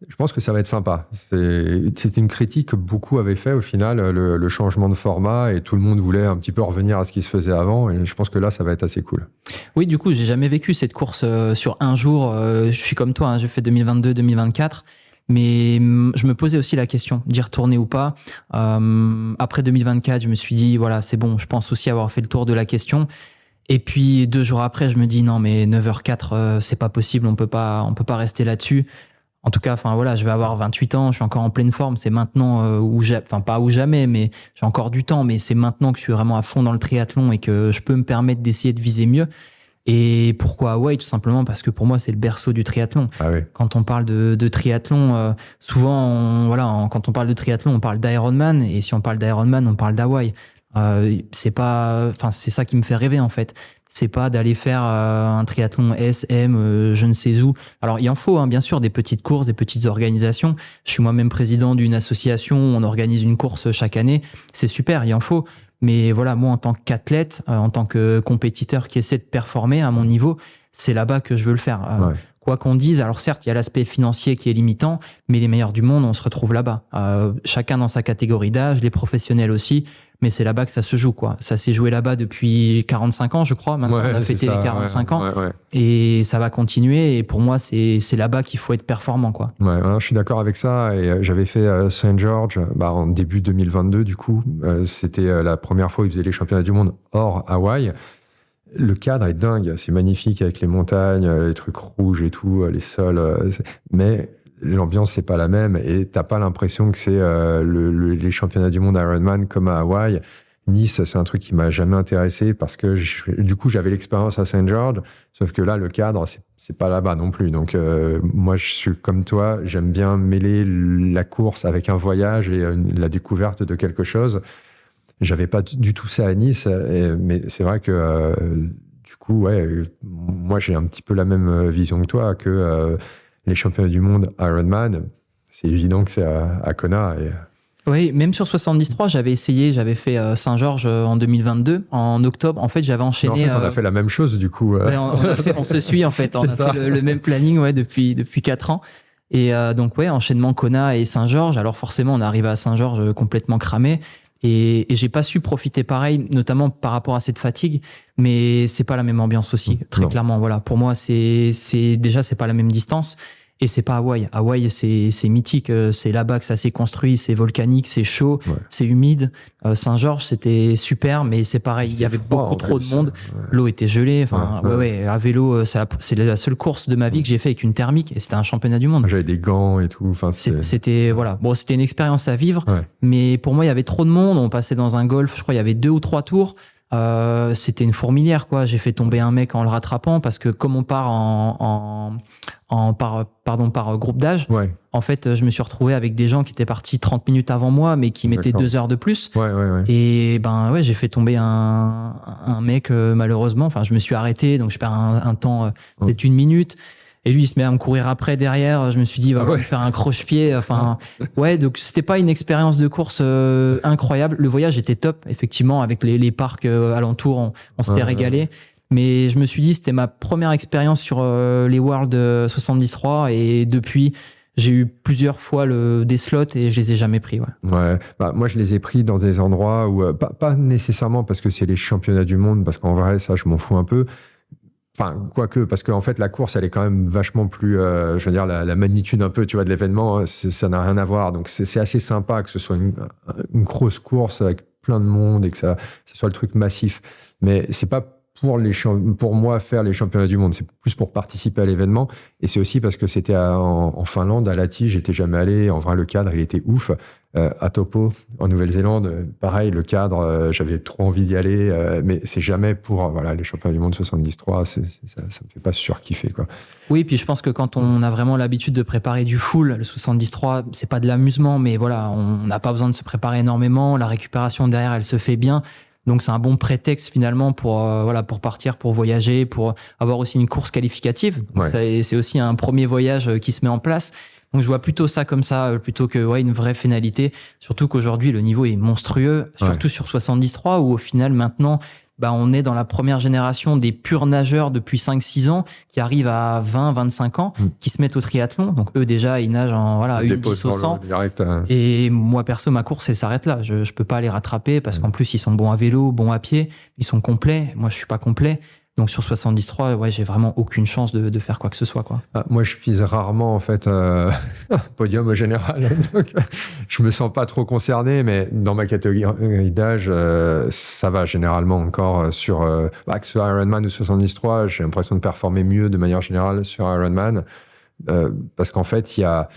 je pense que ça va être sympa. C'était une critique que beaucoup avaient fait au final, le changement de format, et tout le monde voulait un petit peu revenir à ce qui se faisait avant. Et je pense que là, ça va être assez cool. Oui, du coup, j'ai jamais vécu cette course sur un jour. Je suis comme toi, j'ai fait 2022-2024. Mais je me posais aussi la question d'y retourner ou pas. Après 2024, je me suis dit, voilà, c'est bon, je pense aussi avoir fait le tour de la question. Et puis 2 jours après, je me dis, non, mais 9h04, c'est pas possible, on peut pas rester là-dessus. En tout cas, voilà, je vais avoir 28 ans, je suis encore en pleine forme. C'est maintenant pas ou jamais, mais j'ai encore du temps. Mais c'est maintenant que je suis vraiment à fond dans le triathlon et que je peux me permettre d'essayer de viser mieux. Et pourquoi Hawaï? Tout simplement parce que pour moi, c'est le berceau du triathlon. Ah oui. Quand on parle de triathlon, souvent, quand on parle de triathlon, on parle d'Ironman. Et si on parle d'Ironman, on parle d'Hawaï. C'est ça qui me fait rêver, en fait. C'est pas d'aller faire un triathlon SM, je ne sais où. Alors, il en faut, hein, bien sûr, des petites courses, des petites organisations. Je suis moi-même président d'une association, on organise une course chaque année. C'est super, il en faut. Mais voilà, moi, en tant qu'athlète, en tant que compétiteur qui essaie de performer à mon niveau, c'est là-bas que je veux le faire. Ouais. Quoi qu'on dise, alors certes, il y a l'aspect financier qui est limitant, mais les meilleurs du monde, on se retrouve là-bas. Chacun dans sa catégorie d'âge, les professionnels aussi, mais c'est là-bas que ça se joue, quoi. Ça s'est joué là-bas depuis 45 ans, je crois. Maintenant, on a fêté les 45 ans. Et ça va continuer. Et pour moi, c'est là-bas qu'il faut être performant, quoi. Ouais, je suis d'accord avec ça. Et j'avais fait Saint George en début 2022, du coup. C'était la première fois où ils faisaient les championnats du monde hors Hawaï. Le cadre est dingue, c'est magnifique avec les montagnes, les trucs rouges et tout, les sols. Mais l'ambiance, c'est pas la même et t'as pas l'impression que c'est les championnats du monde Ironman comme à Hawaï. Nice, c'est un truc qui m'a jamais intéressé parce que du coup, j'avais l'expérience à Saint George, sauf que là, le cadre, c'est pas là-bas non plus. Donc, moi, je suis comme toi, j'aime bien mêler la course avec un voyage et la découverte de quelque chose. J'avais pas du tout ça à Nice, mais c'est vrai que du coup, moi j'ai un petit peu la même vision que toi, que les championnats du monde Ironman, c'est évident que c'est à Kona. Oui, même sur 73, j'avais fait Saint-Georges en 2022, en octobre. En fait, j'avais enchaîné. En fait, on a fait la même chose du coup. Ouais, on se suit en fait. On a fait le même planning depuis 4 ans. Et donc enchaînement Kona et Saint-Georges. Alors forcément, on est arrivé à Saint-Georges complètement cramé. Et j'ai pas su profiter pareil, notamment par rapport à cette fatigue, mais c'est pas la même ambiance aussi, très clairement. Voilà, pour moi, c'est pas la même distance. Et c'est pas Hawaï. Hawaï, c'est mythique. C'est là-bas que ça s'est construit. C'est volcanique, c'est chaud, c'est humide. Saint-Georges, c'était super, mais c'est pareil. Il y avait beaucoup trop de monde. L'eau était gelée. Enfin, à vélo, c'est la seule course de ma vie que j'ai fait avec une thermique. Et c'était un championnat du monde. J'avais des gants et tout. Enfin, c'était une expérience à vivre. Ouais. Mais pour moi, il y avait trop de monde. On passait dans un golf. Je crois il y avait 2 ou 3 tours. C'était une fourmilière, quoi. J'ai fait tomber un mec en le rattrapant parce que comme on part par groupe d'âge, en fait, je me suis retrouvé avec des gens qui étaient partis 30 minutes avant moi, mais qui mettaient 2 heures de plus. Et j'ai fait tomber un mec, malheureusement. Enfin, je me suis arrêté, donc je perds un temps, peut-être 1 minute. Et lui, il se met à me courir après, derrière. Je me suis dit, il va me faire un croche-pied. Enfin, donc c'était pas une expérience de course incroyable. Le voyage était top, effectivement, avec les parcs alentours. On s'était régalé. Mais je me suis dit, c'était ma première expérience sur les Worlds 73. Et depuis, j'ai eu plusieurs fois des slots et je les ai jamais pris. Moi, je les ai pris dans des endroits où, pas nécessairement parce que c'est les championnats du monde, parce qu'en vrai, ça, je m'en fous un peu. Enfin, quoique, parce qu'en fait, la course, elle est quand même vachement plus, je veux dire, la magnitude un peu, tu vois, de l'événement, ça n'a rien à voir. Donc, c'est assez sympa que ce soit une grosse course avec plein de monde et que ça soit le truc massif. Mais c'est pas pour moi faire les championnats du monde, c'est plus pour participer à l'événement. Et c'est aussi parce que c'était en Finlande, à Lahti, j'étais jamais allé. En vrai, le cadre, il était ouf. À Taupo, en Nouvelle-Zélande, pareil, le cadre, j'avais trop envie d'y aller, mais c'est jamais pour les championnats du monde 73, ça me fait pas surkiffer, quoi. Oui, puis je pense que quand on a vraiment l'habitude de préparer du full, le 73, c'est pas de l'amusement, mais voilà, on n'a pas besoin de se préparer énormément, la récupération derrière, elle se fait bien. Donc c'est un bon prétexte finalement pour partir, pour voyager, pour avoir aussi une course qualificative. Donc c'est aussi un premier voyage qui se met en place. Donc je vois plutôt ça comme ça, plutôt que une vraie finalité. Surtout qu'aujourd'hui le niveau est monstrueux, surtout sur 73 où au final maintenant on est dans la première génération des purs nageurs depuis 5-6 ans qui arrivent à 20-25 ans, qui se mettent au triathlon. Donc eux déjà ils nagent en U10 au 100. Et moi perso ma course elle s'arrête là. Je peux pas les rattraper parce qu'en plus ils sont bons à vélo, bons à pied, ils sont complets. Moi je suis pas complet. Donc sur 73, j'ai vraiment aucune chance de faire quoi que ce soit, quoi. Moi, je vise rarement en fait podium au général. Donc, je me sens pas trop concerné, mais dans ma catégorie d'âge, ça va généralement encore sur que ce soit Ironman ou 73. J'ai l'impression de performer mieux de manière générale sur Ironman parce qu'en fait, il y a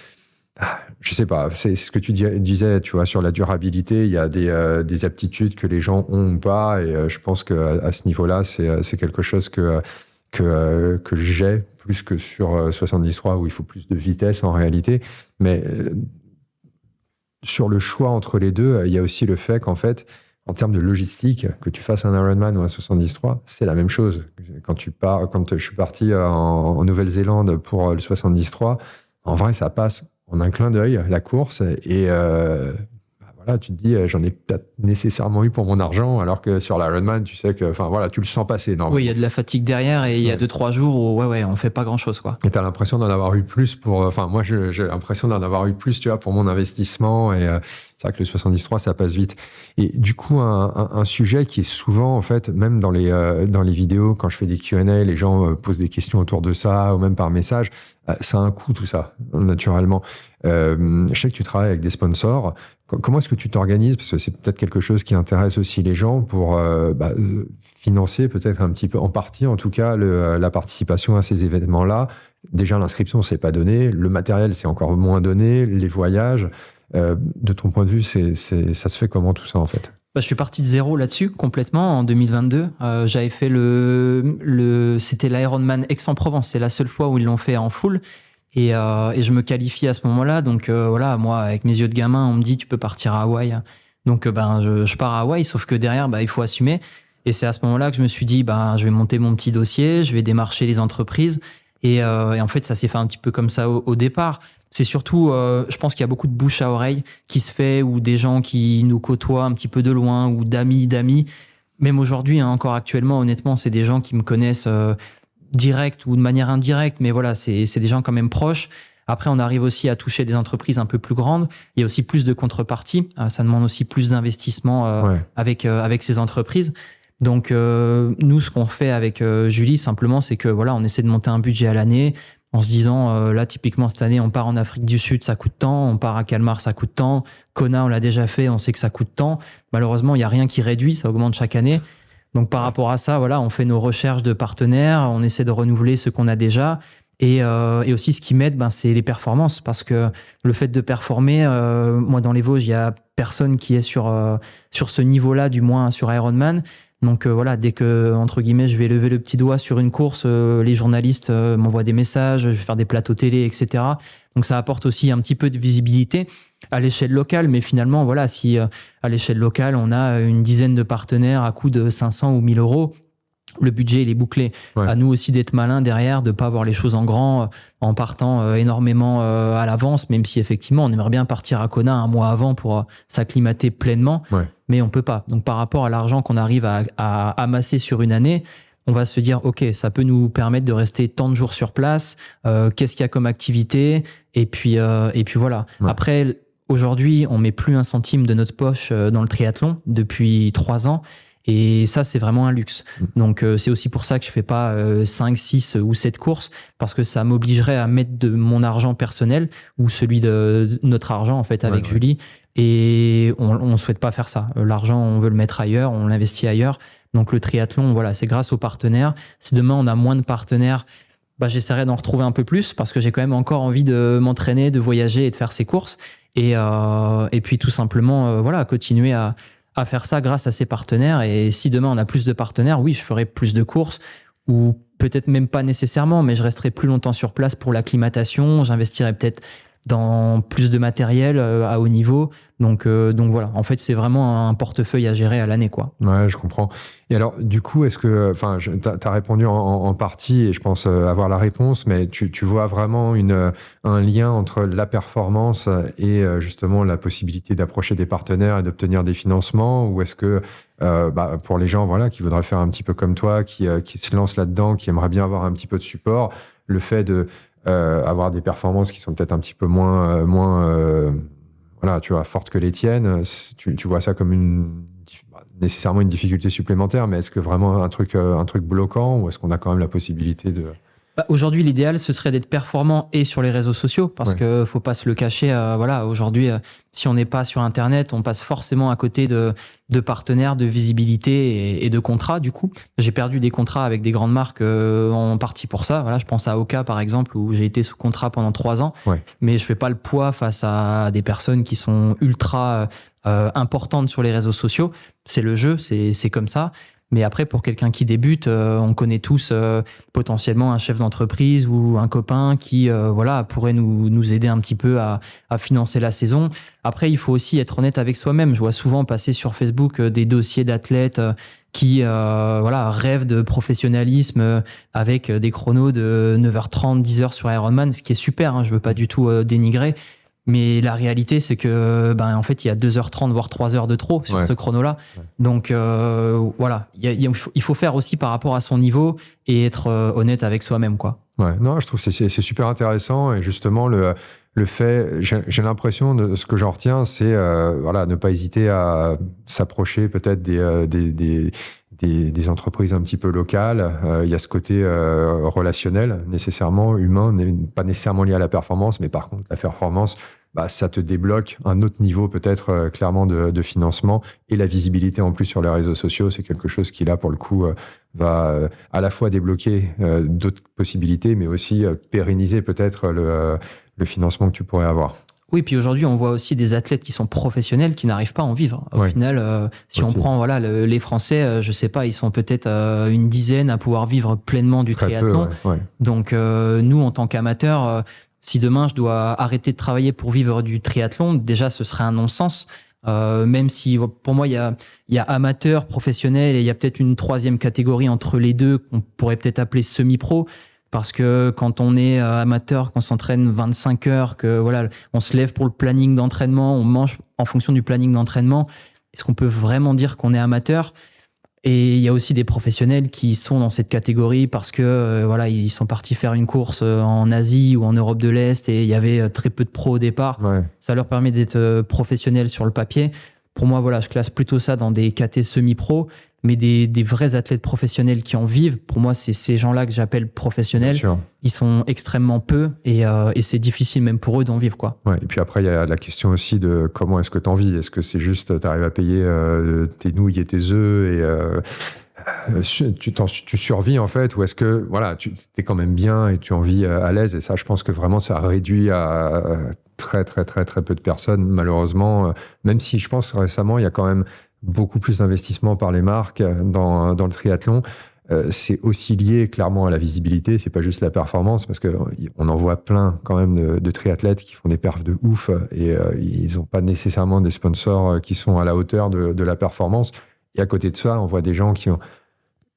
je sais pas, c'est ce que tu disais, tu vois, sur la durabilité, il y a des aptitudes que les gens ont ou pas, et je pense qu'à ce niveau-là, c'est quelque chose que que j'ai plus que sur 73 où il faut plus de vitesse en réalité. Mais sur le choix entre les deux, il y a aussi le fait qu'en fait, en termes de logistique, que tu fasses un Ironman ou un 73, c'est la même chose. Quand je suis parti en Nouvelle-Zélande pour le 73, en vrai, ça passe en un clin d'œil, la course, et voilà, tu te dis, j'en ai pas nécessairement eu pour mon argent, alors que sur l'Ironman, tu sais que, enfin voilà, tu le sens passer. Oui, il y a de la fatigue derrière, et il y a 2-3 jours où on fait pas grand-chose, quoi. Et t'as l'impression d'en avoir eu plus moi, j'ai l'impression d'en avoir eu plus, tu vois, pour mon investissement, et c'est vrai que le 73, ça passe vite. Et du coup, un sujet qui est souvent, en fait, même dans les vidéos, quand je fais des Q&A, les gens posent des questions autour de ça, ou même par message, ça a un coût, tout ça, naturellement. Je sais que tu travailles avec des sponsors. Comment est-ce que tu t'organises? Parce que c'est peut-être quelque chose qui intéresse aussi les gens pour financer peut-être un petit peu, en partie en tout cas, la participation à ces événements-là. Déjà, l'inscription, c'est pas donné. Le matériel, c'est encore moins donné. Les voyages. De ton point de vue, ça se fait comment tout ça en fait? Je suis parti de zéro là-dessus, complètement, en 2022. J'avais fait c'était l'Ironman Aix-en-Provence. C'est la seule fois où ils l'ont fait en full. Et je me qualifie à ce moment-là. Donc voilà, moi, avec mes yeux de gamin, on me dit tu peux partir à Hawaï. Donc je pars à Hawaï, sauf que derrière, il faut assumer. Et c'est à ce moment-là que je me suis dit, je vais monter mon petit dossier, je vais démarcher les entreprises. Et en fait, ça s'est fait un petit peu comme ça au départ. C'est surtout, je pense qu'il y a beaucoup de bouche à oreille qui se fait, ou des gens qui nous côtoient un petit peu de loin, ou d'amis. Même aujourd'hui, encore actuellement, honnêtement, c'est des gens qui me connaissent direct ou de manière indirecte, mais voilà, c'est des gens quand même proches. Après, on arrive aussi à toucher des entreprises un peu plus grandes. Il y a aussi plus de contreparties. Ça demande aussi plus d'investissement avec ces entreprises. Donc, nous, ce qu'on fait avec Julie, simplement, c'est que voilà, on essaie de monter un budget à l'année en se disant, là, typiquement, cette année, on part en Afrique du Sud, ça coûte tant. On part à Calmar, ça coûte tant. Kona, on l'a déjà fait, on sait que ça coûte tant. Malheureusement, il n'y a rien qui réduit, ça augmente chaque année. Donc, par rapport à ça, voilà, on fait nos recherches de partenaires, on essaie de renouveler ce qu'on a déjà. Et aussi, ce qui m'aide, c'est les performances. Parce que le fait de performer, moi, dans les Vosges, il n'y a personne qui est sur ce niveau-là, du moins sur Ironman. Donc voilà, dès que, entre guillemets, je vais lever le petit doigt sur une course, les journalistes m'envoient des messages, je vais faire des plateaux télé, etc. Donc ça apporte aussi un petit peu de visibilité à l'échelle locale. Mais finalement, voilà, si à l'échelle locale, on a une dizaine de partenaires à coût de 500 ou 1000 euros, le budget, il est bouclé. Ouais. À nous aussi d'être malins derrière, de pas voir les choses en grand, en partant énormément à l'avance, même si effectivement, on aimerait bien partir à Kona un mois avant pour s'acclimater pleinement, mais on peut pas. Donc, par rapport à l'argent qu'on arrive à amasser sur une année, on va se dire, OK, ça peut nous permettre de rester tant de jours sur place, qu'est-ce qu'il y a comme activité, et puis voilà. Ouais. Après, aujourd'hui, on met plus un centime de notre poche dans le triathlon depuis 3 ans. Et ça, c'est vraiment un luxe. Donc, c'est aussi pour ça que je fais pas 5, 6 ou 7 courses, parce que ça m'obligerait à mettre de mon argent personnel ou celui de notre argent, en fait, avec Julie. Et on souhaite pas faire ça. L'argent, on veut le mettre ailleurs, on l'investit ailleurs. Donc, le triathlon, voilà, c'est grâce aux partenaires. Si demain, on a moins de partenaires, j'essaierai d'en retrouver un peu plus, parce que j'ai quand même encore envie de m'entraîner, de voyager et de faire ces courses. Et puis, tout simplement, voilà, continuer à faire ça grâce à ses partenaires. Et si demain on a plus de partenaires, oui, je ferai plus de courses, ou peut-être même pas nécessairement, mais je resterai plus longtemps sur place pour l'acclimatation. J'investirai peut-être dans plus de matériel à haut niveau. Donc voilà, en fait, c'est vraiment un portefeuille à gérer à l'année, quoi. Ouais, je comprends. Et alors, du coup, est-ce que, t'as répondu en partie, et je pense avoir la réponse, mais tu vois vraiment un lien entre la performance et justement la possibilité d'approcher des partenaires et d'obtenir des financements, ou est-ce que pour les gens, voilà, qui voudraient faire un petit peu comme toi, qui se lancent là-dedans, qui aimeraient bien avoir un petit peu de support, le fait de avoir des performances qui sont peut-être un petit peu moins voilà, tu vois, fortes que les tiennes, tu vois ça comme nécessairement une difficulté supplémentaire, mais est-ce que vraiment un truc bloquant, ou est-ce qu'on a quand même la possibilité de... Aujourd'hui, l'idéal, ce serait d'être performant et sur les réseaux sociaux, parce que faut pas se le cacher. Voilà, aujourd'hui, si on n'est pas sur Internet, on passe forcément à côté de partenaires, de visibilité et de contrats. Du coup, j'ai perdu des contrats avec des grandes marques en partie pour ça. Voilà, je pense à Oka par exemple, où j'ai été sous contrat pendant 3 ans, mais je fais pas le poids face à des personnes qui sont ultra importantes sur les réseaux sociaux. C'est le jeu, c'est comme ça. Mais après, pour quelqu'un qui débute, on connaît tous potentiellement un chef d'entreprise ou un copain qui pourrait nous aider un petit peu à financer la saison. Après, il faut aussi être honnête avec soi-même. Je vois souvent passer sur Facebook des dossiers d'athlètes qui rêvent de professionnalisme avec des chronos de 9h30, 10h sur Ironman, ce qui est super, hein, je veux pas du tout dénigrer. Mais la réalité, c'est que, en fait, il y a 2h30, voire 3 heures de trop sur ce chrono-là. Ouais. Donc, il faut faire aussi par rapport à son niveau et être honnête avec soi-même, quoi. Ouais, non, je trouve que c'est super intéressant. Et justement, le fait, j'ai l'impression de ce que j'en retiens, c'est, ne pas hésiter à s'approcher peut-être des entreprises un petit peu locales. Il y a ce côté relationnel, nécessairement humain, pas nécessairement lié à la performance, mais par contre, la performance, ça te débloque un autre niveau peut-être clairement de financement, et la visibilité en plus sur les réseaux sociaux, c'est quelque chose qui là pour le coup va à la fois débloquer d'autres possibilités, mais aussi pérenniser peut-être le financement que tu pourrais avoir. Oui, puis aujourd'hui, on voit aussi des athlètes qui sont professionnels qui n'arrivent pas à en vivre. Au final, si on prend les Français, je sais pas, ils sont peut-être une dizaine à pouvoir vivre pleinement du triathlon. Donc nous, en tant qu'amateurs, si demain je dois arrêter de travailler pour vivre du triathlon, déjà ce serait un non-sens. Même si pour moi il y a amateur, professionnel, et il y a peut-être une troisième catégorie entre les deux qu'on pourrait peut-être appeler semi-pro. Parce que quand on est amateur, qu'on s'entraîne 25 heures, que on se lève pour le planning d'entraînement, on mange en fonction du planning d'entraînement, est-ce qu'on peut vraiment dire qu'on est amateur ? Et il y a aussi des professionnels qui sont dans cette catégorie parce que ils sont partis faire une course en Asie ou en Europe de l'Est et il y avait très peu de pros au départ. Ouais. Ça leur permet d'être professionnels sur le papier. Pour moi, je classe plutôt ça dans des catés semi-pro. Mais des vrais athlètes professionnels qui en vivent, pour moi, c'est ces gens-là que j'appelle professionnels. Ils sont extrêmement peu et c'est difficile même pour eux d'en vivre, quoi. Ouais, et puis après, il y a la question aussi de comment est-ce que tu en vis. Est-ce que c'est juste, tu arrives à payer tes nouilles et tes œufs et tu survis en fait, ou est-ce que tu es quand même bien et tu en vis à l'aise? Et ça, je pense que vraiment, ça réduit à très, très, très, très peu de personnes, malheureusement. Même si je pense récemment, il y a quand même beaucoup plus d'investissement par les marques dans le triathlon. C'est aussi lié clairement à la visibilité, c'est pas juste la performance, parce qu'on en voit plein quand même de triathlètes qui font des perfs de ouf et ils n'ont pas nécessairement des sponsors qui sont à la hauteur de la performance. Et à côté de ça, on voit des gens qui ont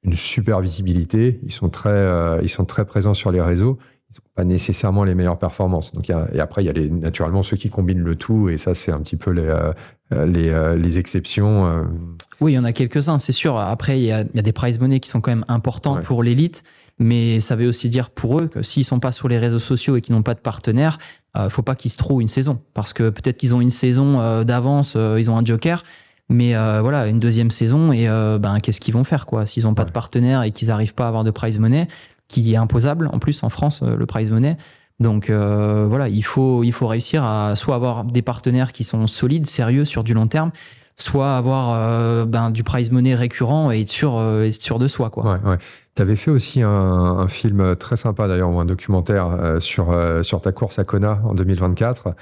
une super visibilité, ils sont très présents sur les réseaux, ils n'ont pas nécessairement les meilleures performances. Donc, et après, il y a naturellement ceux qui combinent le tout, et ça, c'est un petit peu les exceptions. Oui, il y en a quelques-uns, c'est sûr. Après, il y a des prize money qui sont quand même importants pour l'élite, mais ça veut aussi dire pour eux que s'ils sont pas sur les réseaux sociaux et qu'ils n'ont pas de partenaire, faut pas qu'ils se trouent une saison, parce que peut-être qu'ils ont une saison d'avance, ils ont un joker, mais une deuxième saison et qu'est-ce qu'ils vont faire, quoi, s'ils n'ont pas de partenaire et qu'ils n'arrivent pas à avoir de prize money, qui est imposable en plus en France, le prize money. Donc il faut réussir à soit avoir des partenaires qui sont solides, sérieux sur du long terme, soit avoir du prize money récurrent et être sûr de soi, quoi. Ouais. Tu avais fait aussi un film très sympa d'ailleurs, ou un documentaire sur ta course à Kona en 2024.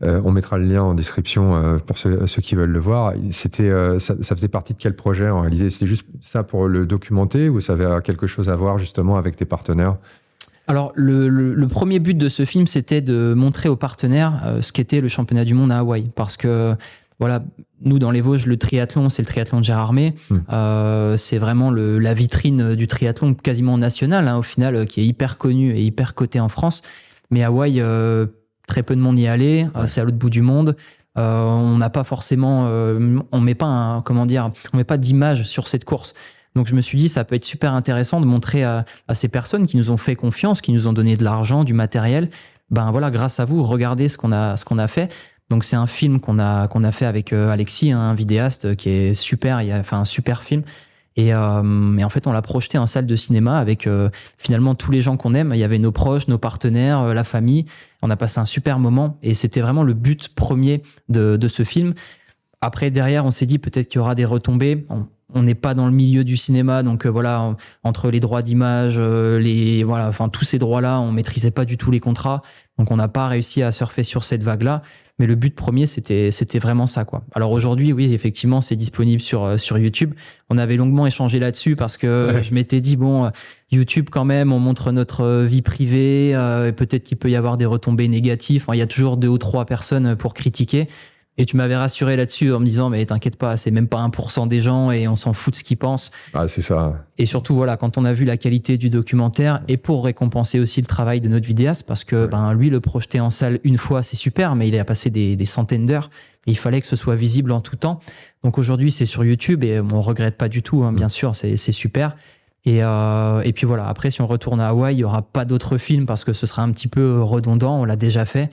On mettra le lien en description pour ceux qui veulent le voir. Ça faisait partie de quel projet en réalité? C'était juste ça pour le documenter, ou ça avait quelque chose à voir justement avec tes partenaires? Alors, le premier but de ce film, c'était de montrer aux partenaires ce qu'était le championnat du monde à Hawaï. Parce que, nous, dans les Vosges, le triathlon, c'est le triathlon de Gérardmer. C'est vraiment la vitrine du triathlon quasiment national, au final, qui est hyper connu et hyper coté en France. Mais Hawaï, très peu de monde y est allé. C'est à l'autre bout du monde. On n'a pas forcément... on met pas d'image sur cette course. Donc, je me suis dit, ça peut être super intéressant de montrer à ces personnes qui nous ont fait confiance, qui nous ont donné de l'argent, du matériel. Grâce à vous, regardez ce qu'on a fait. Donc, c'est un film qu'on a fait avec Alexis, un vidéaste qui est super. Il a fait un super film. Et en fait, on l'a projeté en salle de cinéma avec finalement tous les gens qu'on aime. Il y avait nos proches, nos partenaires, la famille. On a passé un super moment. Et c'était vraiment le but premier de ce film. Après, derrière, on s'est dit peut-être qu'il y aura des retombées. On n'est pas dans le milieu du cinéma, donc voilà, entre les droits d'image, tous ces droits-là, on maîtrisait pas du tout les contrats, donc on n'a pas réussi à surfer sur cette vague-là. Mais le but premier, c'était vraiment ça, quoi. Alors aujourd'hui, oui, effectivement, c'est disponible sur YouTube. On avait longuement échangé là-dessus parce que je m'étais dit bon, YouTube quand même, on montre notre vie privée, peut-être qu'il peut y avoir des retombées négatives. Enfin, il y a toujours 2 ou 3 personnes pour critiquer. Et tu m'avais rassuré là-dessus en me disant mais t'inquiète pas, c'est même pas 1% des gens et on s'en fout de ce qu'ils pensent. Ah, c'est ça. Et surtout voilà, quand on a vu la qualité du documentaire et pour récompenser aussi le travail de notre vidéaste parce que lui le projeter en salle une fois c'est super mais il a passé des centaines d'heures et il fallait que ce soit visible en tout temps. Donc aujourd'hui c'est sur YouTube et on regrette pas du tout bien sûr, c'est super. Et puis voilà, après si on retourne à Hawaï, il y aura pas d'autres films parce que ce sera un petit peu redondant, on l'a déjà fait.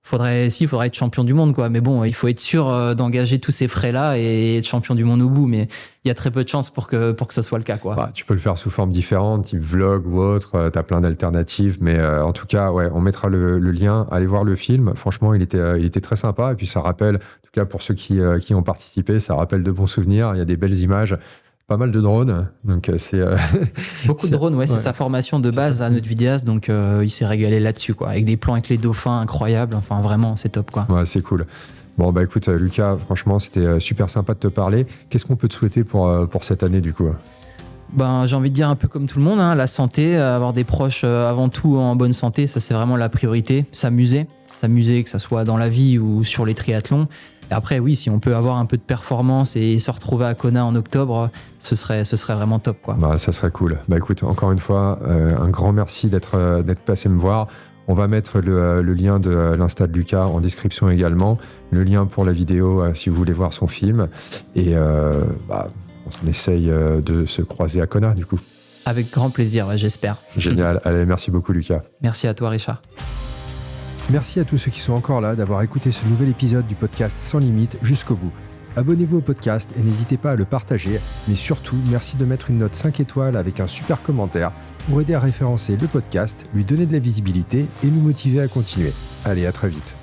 Faudrait être champion du monde, quoi. Mais bon, il faut être sûr d'engager tous ces frais-là et être champion du monde au bout. Mais il y a très peu de chances pour que ce soit le cas, quoi. Bah, tu peux le faire sous forme différente, type vlog ou autre. T'as plein d'alternatives. Mais en tout cas, on mettra le lien. Allez voir le film. Franchement, il était très sympa. Et puis, ça rappelle, en tout cas, pour ceux qui ont participé, ça rappelle de bons souvenirs. Il y a des belles images. Pas mal de drones, donc c'est... Beaucoup de drones, c'est sa formation de base à notre vidéaste, donc il s'est régalé là-dessus, quoi, avec des plans avec les dauphins incroyables, enfin vraiment, c'est top, quoi. Ouais, c'est cool. Bon, bah écoute, Lucas, franchement, c'était super sympa de te parler. Qu'est-ce qu'on peut te souhaiter pour cette année, du coup ? J'ai envie de dire un peu comme tout le monde, la santé, avoir des proches avant tout en bonne santé, ça c'est vraiment la priorité. S'amuser, que ça soit dans la vie ou sur les triathlons. Et après, oui, si on peut avoir un peu de performance et se retrouver à Kona en octobre, ce serait vraiment top, quoi. Bah, ça serait cool. Bah écoute, encore une fois, un grand merci d'être passé me voir. On va mettre le lien de l'Insta de Lucas en description également, le lien pour la vidéo si vous voulez voir son film. Et on essaye de se croiser à Kona, du coup. Avec grand plaisir, j'espère. Génial. Allez, merci beaucoup, Lucas. Merci à toi, Richard. Merci à tous ceux qui sont encore là d'avoir écouté ce nouvel épisode du podcast Sans Limite jusqu'au bout. Abonnez-vous au podcast et n'hésitez pas à le partager, mais surtout, merci de mettre une note 5 étoiles avec un super commentaire pour aider à référencer le podcast, lui donner de la visibilité et nous motiver à continuer. Allez, à très vite.